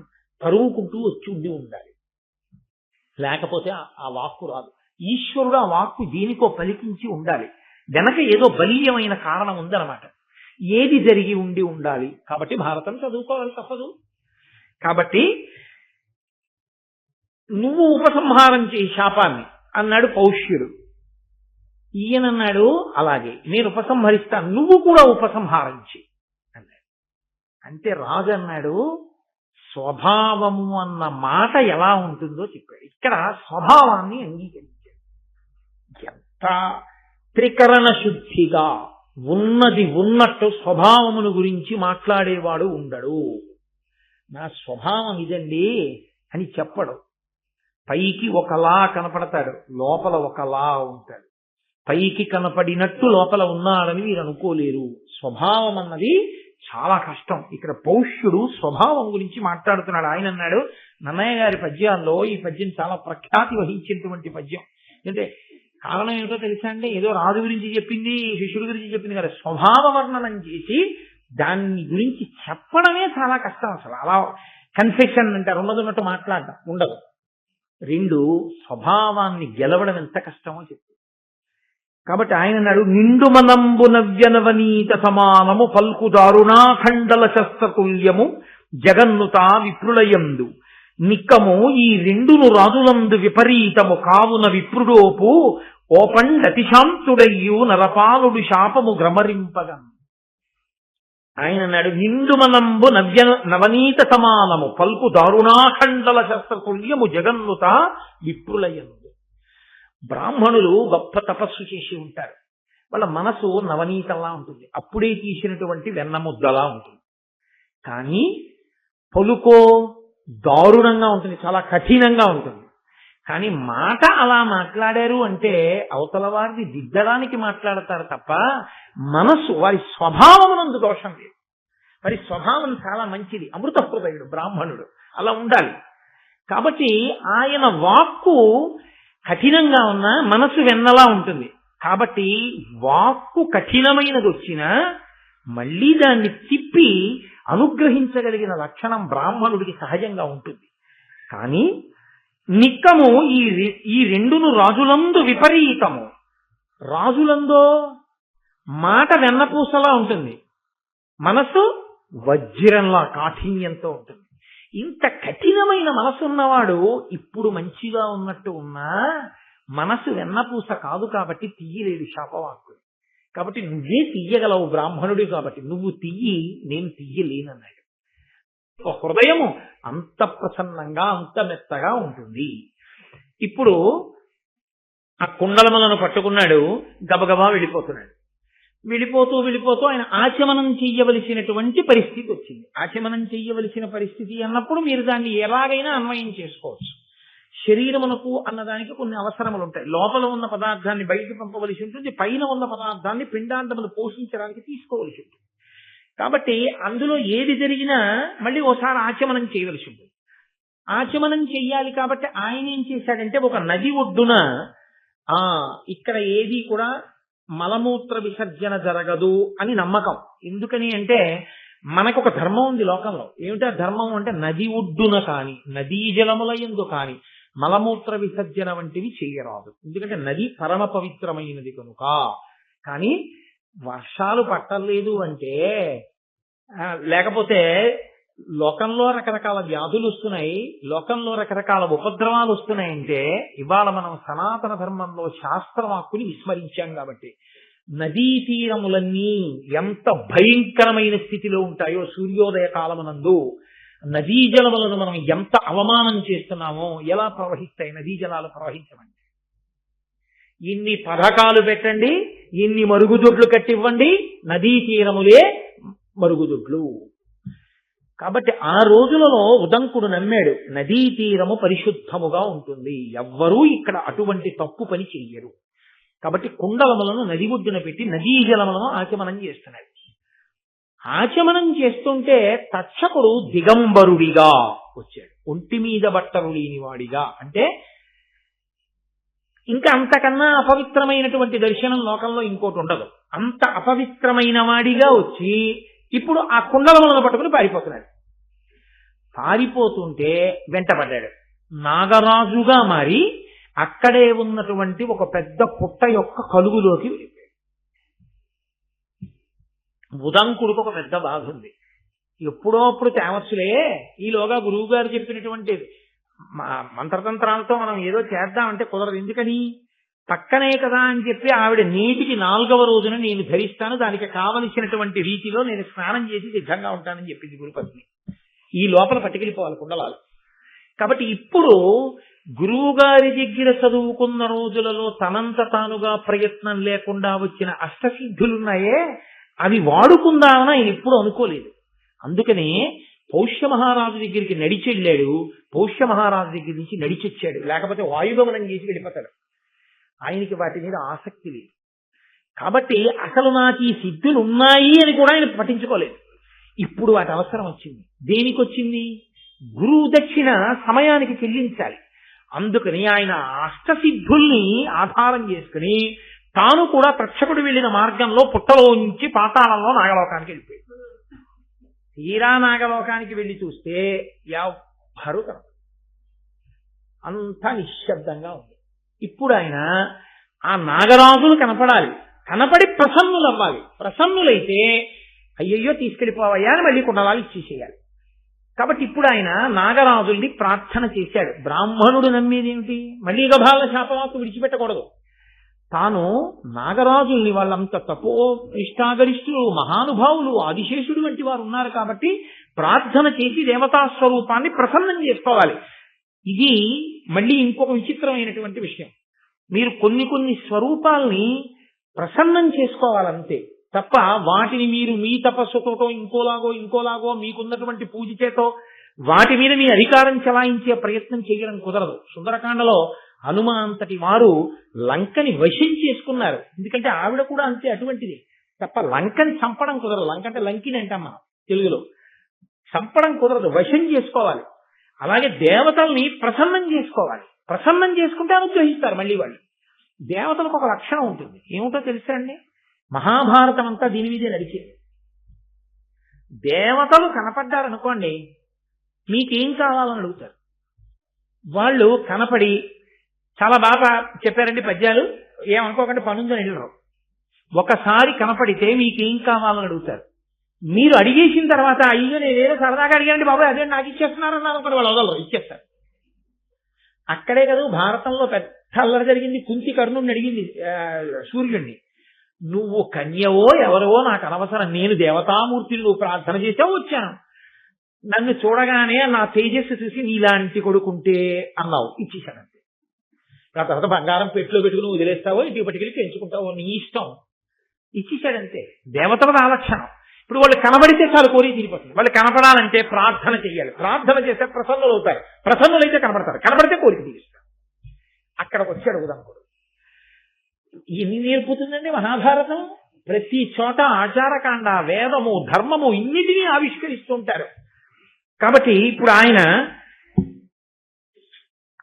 తరువుకుంటూ వచ్చి ఉండి ఉండాలి. లేకపోతే ఆ వాక్కు రాదు. ఈశ్వరుడు ఆ వాక్కు దేనికో పలికించి ఉండాలి. వెనక ఏదో బలీయమైన కారణం ఉందన్నమాట. ఏది జరిగి ఉండి ఉండాలి. కాబట్టి భారతం చదువుకోవాలి, తప్పదు. కాబట్టి నువ్వు ఉపసంహారం చేయి శాపాన్ని అన్నాడు పౌష్యుడు. ఈయనన్నాడు, అలాగే నేను ఉపసంహరిస్తాను, నువ్వు కూడా ఉపసంహారం చేయి అన్నాడు. అంటే రాజు అన్నాడు, స్వభావము అన్న మాట ఎలా ఉంటుందో చెప్పాడు. ఇక్కడ స్వభావాన్ని అంగీకరించాడు. ఎంత త్రికరణ శుద్ధిగా ఉన్నది ఉన్నట్టు స్వభావమును గురించి మాట్లాడేవాడు ఉండడు. నా స్వభావం ఇదండి అని చెప్పడు. పైకి ఒకలా కనపడతాడు, లోపల ఒకలా ఉంటాడు. పైకి కనపడినట్టు లోపల ఉన్నాడని మీరు అనుకోలేరు. స్వభావం అన్నది చాలా కష్టం. ఇక్కడ పౌష్యుడు స్వభావం గురించి మాట్లాడుతున్నాడు. ఆయన అన్నాడు, నన్నయ్య గారి పద్యాల్లో ఈ పద్యం చాలా ప్రఖ్యాతి వహించేటువంటి పద్యం. అంటే కారణం ఏమిటో తెలుసా అండి? ఏదో రాజు గురించి చెప్పింది, శిష్యుడి గురించి చెప్పింది కదా, స్వభావ వర్ణనం చేసి దాన్ని గురించి చెప్పడమే చాలా కష్టం. అసలు అలా కన్ఫెషన్ అంటారు, ఉన్నట్టు మాట్లాడటం ఉండదు. రెండు, స్వభావాన్ని గెలవడం ఎంత కష్టమో చెప్పు. కాబట్టి ఆయన అన్నాడు, నిండు మనంబు నవ్యనవనీత సమానము పల్కు దారుణాఖండల శస్త్రతుల్యము జగన్నుత విప్రులయందు నిక్కము ఈ రెండును రాజులందు విపరీతము కావున విప్రుడోపు ఓపండతిశాంతుడయ్యు నరపాలుడు శాపము గ్రమరింపగం. ఆయన అన్నాడు, నిండు మనంబు నవనీత సమానము పల్కు దారుణాఖండల శస్త్రతుల్యము జగన్నుత విప్రులయందు. బ్రాహ్మణులు గొప్ప తపస్సు చేసి ఉంటారు. వాళ్ళ మనసు నవనీతంలా ఉంటుంది, అప్పుడే తీసినటువంటి వెన్నముద్దలా ఉంటుంది. కానీ పలుకో దారుణంగా ఉంటుంది, చాలా కఠినంగా ఉంటుంది. కానీ మాట అలా మాట్లాడారు అంటే అవతల వారిని దిద్దడానికి మాట్లాడతారు తప్ప మనస్సు, వారి స్వభావమునందు దోషం లేదు. వారి స్వభావం చాలా మంచిది, అమృత హృదయుడు బ్రాహ్మణుడు, అలా ఉండాలి. కాబట్టి ఆయన వాక్కు కఠినంగా ఉన్న మనసు వెన్నలా ఉంటుంది. కాబట్టి వాక్కు కఠినమైనది వచ్చినా మళ్ళీ దాన్ని తిప్పి అనుగ్రహించగలిగిన లక్షణం బ్రాహ్మణుడికి సహజంగా ఉంటుంది. కానీ నిక్కము ఈ రెండును రాజులందు విపరీతము. రాజులందో మాట వెన్నపూసలా ఉంటుంది, మనసు వజ్రంలా కాఠిన్యంతో ఉంటుంది. ఇంత కఠినమైన మనసు ఉన్నవాడు ఇప్పుడు మంచిగా ఉన్నట్టు ఉన్నా మనసు వెన్నపూస కాదు కాబట్టి తీయలేడు శాపవాక్కుడు. కాబట్టి నువ్వే తీయగలవు బ్రాహ్మణుడు, కాబట్టి నువ్వు తీయి, నేను తీయలేనన్నాడు. హృదయము అంత ప్రసన్నంగా అంత మెత్తగా ఉంటుంది. ఇప్పుడు ఆ కుండలములను పట్టుకున్నాడు, గబగబా వెళ్ళిపోతున్నాడు. వెళ్ళిపోతూ ఆయన ఆచమనం చెయ్యవలసినటువంటి పరిస్థితి వచ్చింది. ఆచమనం చెయ్యవలసిన పరిస్థితి అన్నప్పుడు మీరు దాన్ని ఎలాగైనా అన్వయం చేసుకోవచ్చు. శరీరమునకు అన్నదానికి కొన్ని అవసరములు ఉంటాయి. లోపల ఉన్న పదార్థాన్ని బయటకు పంపవలసి ఉంటుంది, పైన ఉన్న పదార్థాన్ని పిండాంతములు పోషించడానికి తీసుకోవలసి ఉంటుంది. కాబట్టి అందులో ఏది జరిగినా మళ్ళీ ఓసారి ఆచమనం చేయవలసి ఉంటుంది. ఆచమనం చెయ్యాలి కాబట్టి ఆయన ఏం చేశాడంటే, ఒక నది ఒడ్డున ఇక్కడ ఏది కూడా మలమూత్ర విసర్జన జరగదు అని నమ్మకం. ఎందుకని అంటే మనకు ఒక ధర్మం ఉంది లోకంలో. ఏమిటా ధర్మం అంటే, నది ఒడ్డున కాని నదీ జలముల యందు కాని మలమూత్ర విసర్జన వంటివి చేయరాదు. ఎందుకంటే నది పరమ పవిత్రమైనది కనుక. కానీ వర్షాలు పట్టలేదు అంటే, లేకపోతే లోకంలో రకరకాల వ్యాధులు వస్తున్నాయి, లోకంలో రకరకాల ఉపద్రవాలు వస్తున్నాయంటే ఇవాళ మనం సనాతన ధర్మంలో శాస్త్రవాక్కుని విస్మరించాం. కాబట్టి నదీ తీరములన్నీ ఎంత భయంకరమైన స్థితిలో ఉంటాయో, సూర్యోదయ కాలమునందు నదీ జలములను మనం ఎంత అవమానం చేస్తున్నామో, ఎలా ప్రవహిస్తాయి నదీ జలాలు ప్రవహించమండి. ఇన్ని పథకాలు పెట్టండి, ఇన్ని మరుగుదొడ్లు కట్టివ్వండి, నదీ తీరములే మరుగుదొడ్లు. కాబట్టి ఆ రోజులలో ఉదంకుడు నమ్మాడు, నదీ తీరము పరిశుద్ధముగా ఉంటుంది, ఎవ్వరూ ఇక్కడ అటువంటి తప్పు పని చెయ్యరు. కాబట్టి కుండలములను నది ఒడ్డున పెట్టి నదీ జలములను ఆచమనం చేస్తున్నాడు. ఆచమనం చేస్తుంటే తక్షకుడు దిగంబరుడిగా వచ్చాడు, ఒంటి మీద బట్టలు లేనివాడిగా. అంటే ఇంకా అంతకన్నా అపవిత్రమైనటువంటి దర్శనం లోకంలో ఇంకోటి ఉండదు. అంత అపవిత్రమైన వాడిగా వచ్చి ఇప్పుడు ఆ కుండలములను పట్టుకుని పారిపోతున్నాడు. పారిపోతుంటే వెంటబడ్డాడు. నాగరాజుగా మారి అక్కడే ఉన్నటువంటి ఒక పెద్ద పుట్ట యొక్క కలుగులోకి వెళ్ళిపోయాడు. ఉదంకుడికి ఒక పెద్ద బాధ ఉంది. ఎప్పుడో అప్పుడు తేవచ్చులే, ఈలోగా గురువు గారు చెప్పినటువంటి మంత్రతంత్రాలతో మనం ఏదో చేద్దామంటే కుదరదు. ఎందుకని, పక్కనే కదా అని చెప్పి ఆవిడ నీటికి 4వ రోజున నేను ధరిస్తాను, దానికి కావలసినటువంటి రీతిలో నేను స్నానం చేసి సిద్ధంగా ఉంటానని చెప్పింది గురుపత్ని. ఈ లోపల పట్టుకెళ్ళిపోవాలి కుండలాలు. కాబట్టి ఇప్పుడు గురువు గారి దగ్గర చదువుకున్న రోజులలో తనంత తానుగా ప్రయత్నం లేకుండా వచ్చిన అష్టసిద్ధులున్నాయే, అవి వాడుకుందామని ఆయన ఎప్పుడు అనుకోలేదు. అందుకనే పౌష్య మహారాజు దగ్గరికి నడిచెళ్ళాడు, పౌష్య మహారాజు దగ్గర నుంచి నడిచొచ్చాడు. లేకపోతే వాయుగమనం చేసి వెళ్ళిపోతాడు. ఆయనకి వాటి మీద ఆసక్తి లేదు. కాబట్టి అసలు నాకు ఈ సిద్ధులు ఉన్నాయి అని కూడా ఆయన పట్టించుకోలేదు. ఇప్పుడు వాటి అవసరం వచ్చింది. దేనికి వచ్చింది? గురువు దక్షిణ సమయానికి చెల్లించాలి. అందుకని ఆయన అష్టసిద్ధుల్ని ఆధారం చేసుకుని తాను కూడా తక్షకుడు వెళ్లిన మార్గంలో పుట్టలో నుంచి పాతాళంలో నాగలోకానికి వెళ్ళిపోయాడు. తీరా నాగలోకానికి వెళ్ళి చూస్తే ఎవ్వరూ కనపడరు, అంతా నిశ్శబ్దంగా ఉంది. ఇప్పుడు ఆయన ఆ నాగరాజులు కనపడాలి, కనపడి ప్రసన్నులు అవ్వాలి. ప్రసన్నులైతే అయ్యయ్యో తీసుకెళ్ళిపోవయ్యా అని మళ్ళీ కుండలాలు ఇచ్చేసేయాలి. కాబట్టి ఇప్పుడు ఆయన నాగరాజుల్ని ప్రార్థన చేశాడు. బ్రాహ్మణుడు నమ్మేది ఏమిటి? మళ్ళీ గభాల శాపవాకు విడిచిపెట్టకూడదు. తాను నాగరాజుల్ని, వాళ్ళంత తపో నిష్ఠాగరిష్ఠులు, మహానుభావులు, ఆదిశేషుడు వంటి వారు ఉన్నారు కాబట్టి ప్రార్థన చేసి దేవతా స్వరూపాన్ని ప్రసన్నం చేసుకోవాలి. ఇది మళ్ళీ ఇంకొక విచిత్రమైనటువంటి విషయం. మీరు కొన్ని స్వరూపాల్ని ప్రసన్నం చేసుకోవాలంతే తప్ప వాటిని మీరు మీ తపస్సుతో ఇంకోలాగో మీకున్నటువంటి పూజ చేతో వాటి మీద మీ అధికారం చలాయించే ప్రయత్నం చేయడం కుదరదు. సుందరకాండలో హనుమ అంతటి వారు లంకని వశం చేసుకున్నారు. ఎందుకంటే ఆవిడ కూడా అంతే అటువంటిది తప్ప లంకని చంపడం కుదరదు. లంక అంటే లంకిని అంటాం మనం తెలుగులో. చంపడం కుదరదు, వశం చేసుకోవాలి. అలాగే దేవతల్ని ప్రసన్నం చేసుకోవాలి. ప్రసన్నం చేసుకుంటే అనుగ్రహిస్తారు మళ్ళీ వాళ్ళు. దేవతలకు ఒక లక్షణం ఉంటుంది, ఏమిటో తెలుసా అండి? మహాభారతం అంతా దీని మీదే నడిచేది. దేవతలు కనపడ్డారనుకోండి, మీకేం కావాలని అడుగుతారు. వాళ్ళు కనపడి చాలా బాగా చెప్పారండి పద్యాలు, ఏమనుకోకండి పనుందని వెళ్ళరు. ఒకసారి కనపడితే మీకేం కావాలని అడుగుతారు. మీరు అడిగేసిన తర్వాత అయ్యో నేనేదో సరదాగా అడిగానండి బాబాయ్ అదే నాకు ఇచ్చేస్తున్నారన్నారు అనుకోండి, వాళ్ళు వదలరు, ఇచ్చేస్తారు. అక్కడే కదా భారతంలో పెద్ద అల్లరి జరిగింది. కుంతి కర్ణుడిని అడిగింది సూర్యుడిని, నువ్వు కన్యవో ఎవరో నాకు అనవసరం, నేను దేవతామూర్తిని నువ్వు ప్రార్థన చేసావు వచ్చాను, నన్ను చూడగానే నా తేజస్సు చూసి నీలాంటి కొడుకుంటే అన్నావు, ఇచ్చేశానంతే. ఆ తర్వాత బంగారం పెట్టులో పెట్టుకుని వదిలేస్తావో ఇంటికి పట్టుకెళ్ళి పెంచుకుంటావో నీ ఇష్టం, ఇచ్చేశాడంతే. దేవతల ఆలక్షణం. ఇప్పుడు వాళ్ళు కనబడితే చాలు కోరి తీరిపోతుంది. వాళ్ళు కనపడాలంటే ప్రార్థన చెయ్యాలి. ప్రార్థన చేస్తే ప్రసన్నులు అవుతారు. ప్రసన్నులైతే కనబడతారు, కనబడితే కోరిక తీరుస్తారు. అక్కడికి వచ్చి అడుగుదాం కూడా. ఎన్ని నేర్పుతుందండి మహాభారతం? ప్రతి చోట ఆచారకాండ, వేదము, ధర్మము ఇన్నిటినీ ఆవిష్కరిస్తుంటారు. కాబట్టి ఇప్పుడు ఆయన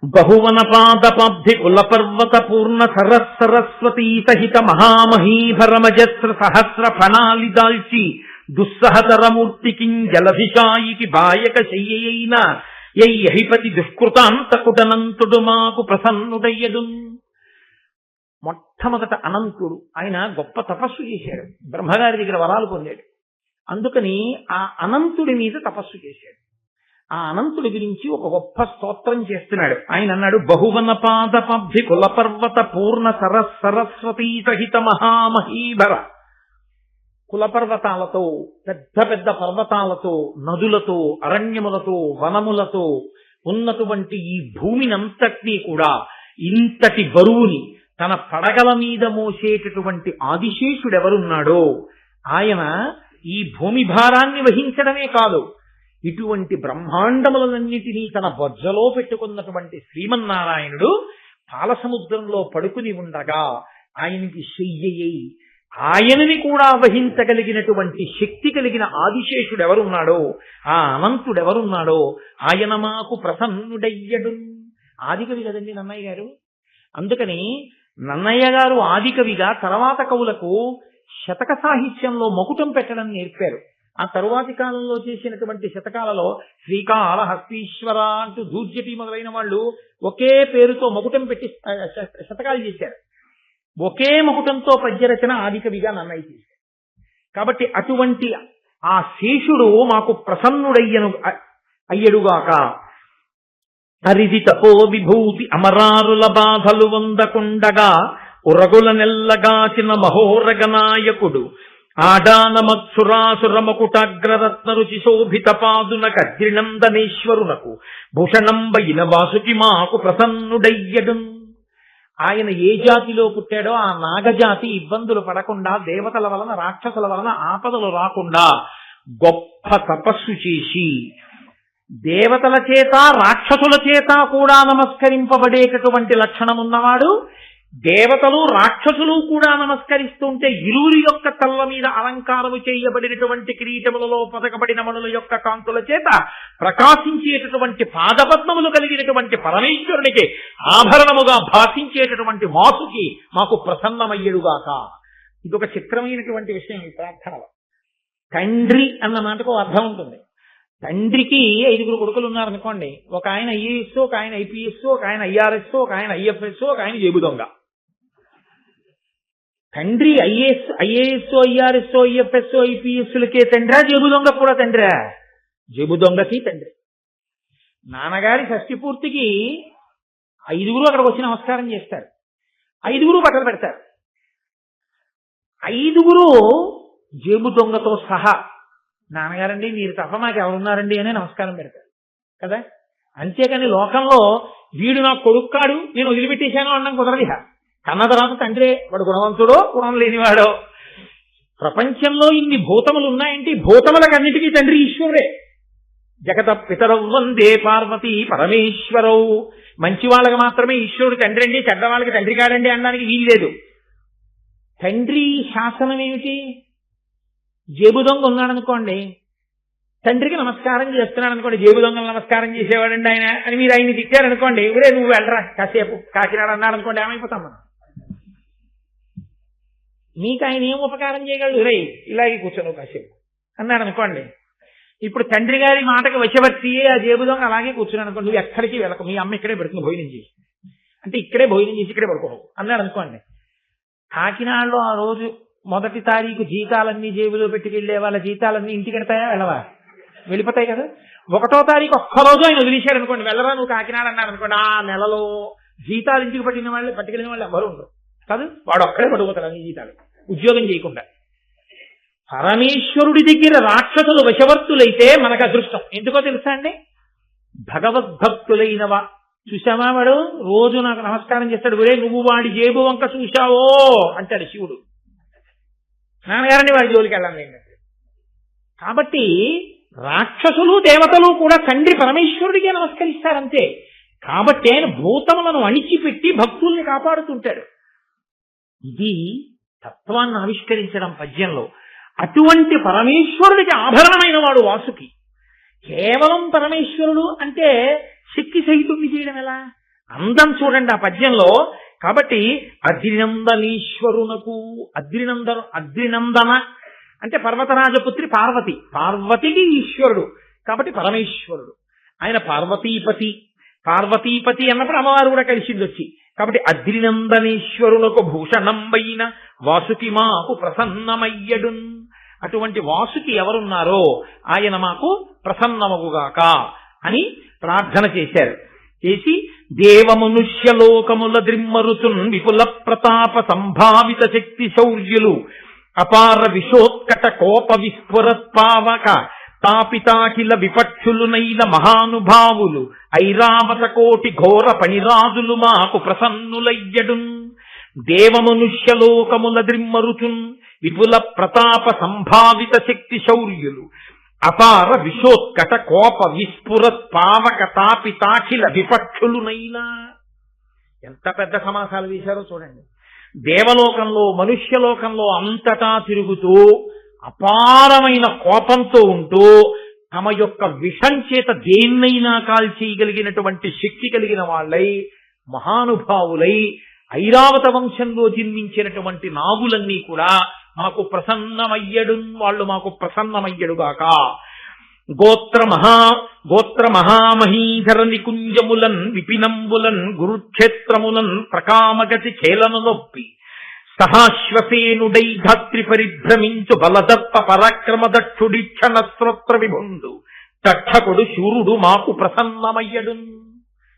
బహువనపాదపాబ్ధి కులపర్వత పూర్ణ సరస్వతీ సహిత మహామహీభరమజస్ర సహస్ర ఫణాలి దాల్చి దుస్సహతరమూర్తికి జలభిషాయికి బాయక శయ్యైన యహిపతి దుష్కృతాంతకుటనంతుడు మాకు ప్రసన్నుడయ్యడు. మొట్టమొదట అనంతుడు. ఆయన గొప్ప తపస్సు చేశాడు, బ్రహ్మగారి దగ్గర వరాలు పొందాడు. అందుకని ఆ అనంతుడి మీద తపస్సు చేశాడు. ఆ అనంతుడి గురించి ఒక గొప్ప స్తోత్రం చేస్తున్నాడు. ఆయన అన్నాడు, బహువనపాదపబ్ధి కులపర్వత పూర్ణ సరస్వతీ సహిత మహామహీభర. కులపర్వతాలతో, పెద్ద పెద్ద పర్వతాలతో, నదులతో, అరణ్యములతో, వనములతో ఉన్నటువంటి ఈ భూమినంతటినీ కూడా ఇంతటి బరువుని తన పడగల మీద మోసేటటువంటి ఆదిశేషుడెవరున్నాడో ఆయన ఈ భూమి భారాన్ని వహించడమే కాదు, ఇటువంటి బ్రహ్మాండములన్నిటినీ తన బొజ్జలో పెట్టుకున్నటువంటి శ్రీమన్నారాయణుడు పాలసముద్రంలో పడుకుని ఉండగా ఆయనకి శయ్యయ్యి ఆయనని కూడా వహించగలిగినటువంటి శక్తి కలిగిన ఆదిశేషుడు ఎవరున్నాడో, ఆ అనంతుడెవరున్నాడో ఆయన మాకు ప్రసన్నుడయ్యడు. ఆదికవి కదండి నన్నయ్య గారు. అందుకని నన్నయ్య గారు ఆదికవిగా తర్వాత కవులకు శతక సాహిత్యంలో మకుటం పెట్టడం నేర్పారు. ఆ తరువాతి కాలంలో చేసినటువంటి శతకాలలో శ్రీకాళహస్తీశ్వర అంటూ దూర్జటి మొదలైన వాళ్ళు ఒకే పేరుతో మకుటం పెట్టి శతకాలు చేశారు. ఒకే మకుటంతో పద్యరచన ఆదికవిగా నన్నయ్య చేశారు. కాబట్టి అటువంటి ఆ శేషుడు మాకు అయ్యడుగాక. హరిది తపో విభూతి అమరారుల బాధలు వందకుండగా ఉరగుల నెల్లగాచిన మహోరగనాయకుడు ఆడానమత్సురాసురమకుటాగ్రరత్న రుచి శోభిత పాదున కద్రినందనేశ్వరునకు భూషణంబైన వాసుకి మాకు ప్రసన్నుడయ్యడు. ఆయన ఏ జాతిలో పుట్టాడో ఆ నాగజాతి ఇబ్బందులు పడకుండా, దేవతల వలన రాక్షసుల వలన ఆపదలు రాకుండా గొప్ప తపస్సు చేసి దేవతల చేత రాక్షసుల చేత కూడా నమస్కరింపబడేటటువంటి లక్షణం ఉన్నవాడు. దేవతలు రాక్షసులు కూడా నమస్కరిస్తుంటే ఇరువురి యొక్క తల్ల మీద అలంకారము చేయబడినటువంటి కిరీటములలో పదకబడిన మణుల యొక్క కాంతుల చేత ప్రకాశించేటటువంటి పాదపద్మములు కలిగినటువంటి పరమేశ్వరునికి ఆభరణముగా భాషించేటటువంటి వాసుకి మాకు ప్రసన్నమయ్యడుగాక. ఇదొక చిత్రమైనటువంటి విషయం ఈ ప్రార్థనలో. తండ్రి అన్న మాటకు అర్థం ఉంటుంది. తండ్రికి 5 కొడుకులు ఉన్నారనుకోండి, ఒక ఆయన ఐఏఎస్, ఒక ఆయన ఐపీఎస్, ఒక ఆయన ఐఆర్ఎస్, ఒక ఆయన ఐఎఫ్ఎస్, ఒక ఆయన జేబు దొంగ. తండ్రి ఐఏఎస్, ఐఆర్ఎస్, ఐఎఫ్ఎస్, ఐపీఎస్లకే తండ్రా, జేబు దొంగ కూడా తండ్రా? జేబు దొంగకి తండ్రి. నాన్నగారి షష్ఠి పూర్తికి 5 అక్కడికి వచ్చి నమస్కారం చేస్తారు, 5 బట్టలు పెడతారు. 5 జేబు దొంగతో సహా నాన్నగారండి మీరు తప్ప మాకు ఎవరున్నారండి అని నమస్కారం పెడతారు కదా. అంతేకాని లోకంలో వీడు నాకు కొడుక్కాడు నేను వదిలిపెట్టేశాను అనడం కుదరదు. కన్న తర్వాత తండ్రే, వాడు గుణవంతుడో గుణం లేనివాడో. ప్రపంచంలో ఇన్ని భూతములు ఉన్నాయంటే భూతములకన్నిటికీ తండ్రి ఈశ్వరుడే. జగత పితరౌ వందే పార్వతీ పరమేశ్వరౌ. మంచి వాళ్ళకి మాత్రమే ఈశ్వరుడు తండ్రి అండి, చెడ్డ వాళ్ళకి తండ్రి కాడండి అనడానికి వీల్లేదు. తండ్రి శాసనం ఏమిటి? జేబు దొంగ ఉన్నాడనుకోండి, తండ్రికి నమస్కారం చేస్తున్నాడు అనుకోండి, జేబు దొంగలు నమస్కారం చేసేవాడండి ఆయన అని మీరు ఆయన్ని తిట్టారనుకోండి, ఒరే నువ్వు వెళ్ళరా కాసేపు కాకినాడ అన్నాడు అనుకోండి, ఏమైపోతాం మనం? మీకు ఆయన ఏం ఉపకారం చేయగలడు? రే ఇలాగే కూర్చోను కాసేపు అన్నాడు అనుకోండి. ఇప్పుడు తండ్రి గారి మాటకి వశవర్తియే ఆ జేబు దొంగ అలాగే కూర్చున్నాడు అనుకోండి, నువ్వు ఎక్కడికి వెళ్ళకు, మీ అమ్మ ఇక్కడే పెడుతుంది భోజనం చేసి, అంటే ఇక్కడే భోజనం చేసి ఇక్కడే పడుకోవు అన్నాడు అనుకోండి. కాకినాడలో ఆ రోజు 1వ తారీఖు జీతాలన్నీ జేబులో పెట్టుకెళ్లే వాళ్ళ జీతాలన్నీ ఇంటికి వెళ్తాయా? వెళ్ళవా? వెళ్ళిపోతాయి కదా. 1వ తారీఖు ఒక్కరోజు ఆయన వదిలేశాడు అనుకోండి, వెళ్ళరా నువ్వు కాకినాడ అన్నాడు అనుకోండి, ఆ నెలలో జీతాలు ఇంటికి పట్టుకెళ్ళిన వాళ్ళు ఎవరు ఉండరు కాదు, వాడు ఒక్కడే పట్టుకుపోతాడు అన్ని జీతాలు ఉద్యోగం చేయకుండా. పరమేశ్వరుడి దగ్గర రాక్షసులు వశవర్తులైతే మనకు అదృష్టం. ఎందుకో తెలుసా అండి? భగవద్భక్తులైనవా చూసావా, వాడు రోజు నాకు నమస్కారం చేస్తాడు, ఒరే నువ్వు వాడి జేబు వంక చూశావో అంటాడు శివుడు. నాన్నగారండి వాడి జోలికి వెళ్ళండి. కాబట్టి రాక్షసులు దేవతలు కూడా తండ్రి పరమేశ్వరుడికే నమస్కరిస్తారంతే. కాబట్టి ఆయన భూతములను అణిచిపెట్టి భక్తుల్ని కాపాడుతుంటాడు. ఇది తత్వాన్ని ఆవిష్కరించడం పద్యంలో. అటువంటి పరమేశ్వరుడికి ఆభరణమైన వాడు వాసుకి. కేవలం పరమేశ్వరుడు అంటే శక్తి సహితుడిని చేయడం ఎలా? అందం చూడండి ఆ పద్యంలో. కాబట్టి అద్రినందనీశ్వరునకు, అద్రినందన అంటే పర్వతరాజపుత్రి పార్వతి, పార్వతికి ఈశ్వరుడు కాబట్టి పరమేశ్వరుడు. ఆయన పార్వతీపతి అన్నప్పుడు అమ్మవారు కూడా కలిసింది వచ్చి. కాబట్టి అద్రినందనేశ్వరులకు భూషణంబైన వాసుకి మాకు ప్రసన్నమయ్యడు. అటువంటి వాసుకి ఎవరున్నారో ఆయన మాకు ప్రసన్నమగుగాక అని ప్రార్థన చేశారు. చేసి దేవమనుష్యలోకముల ద్రిమ్మరుతున్ విపుల ప్రతాప సంభావిత శక్తి శౌర్యులు అపార విశోత్కట కోప విస్ఫురత్పావక తాపితాకిల విపక్షులునైన మహానుభావులు ఐరావత కోటి ఘోర పణిరాజులు మాకు ప్రసన్నులయ్యడున్. దేవమనుష్యలోకముల ద్రిమ్మరుతున్ విపుల ప్రతాప సంభావిత శక్తి శౌర్యులు అపార విశోత్కట కోప విస్ఫురత్ పావక తాపితాఖిల విపక్షులునైనా. ఎంత పెద్ద సమాసాలు వేశారో చూడండి. దేవలోకంలో మనుష్యలోకంలో అంతటా తిరుగుతూ అపారమైన కోపంతో ఉంటూ తమ యొక్క విషం చేత దేన్నైనా కాల్చేయగలిగినటువంటి శక్తి కలిగిన వాళ్ళై మహానుభావులై ఐరావత వంశంలో జన్మించినటువంటి నాగులన్నీ కూడా మాకు ప్రసన్నమయ్యడు, వాళ్ళు మాకు ప్రసన్నమయ్యడుగాక. గోత్ర మహామహీధర నికుంజములన్ విపినంబులన్ గురుక్షేత్రములన్ ప్రకామగతి చేలనొప్పి సహాశ్వసేనుడై ధాత్రి పరిభ్రమించు బలదత్త పరాక్రమ దక్షుడిక్షణ శ్రోత్ర విభుండు తక్షకుడు శూరుడు మాకు ప్రసన్నమయ్యడు.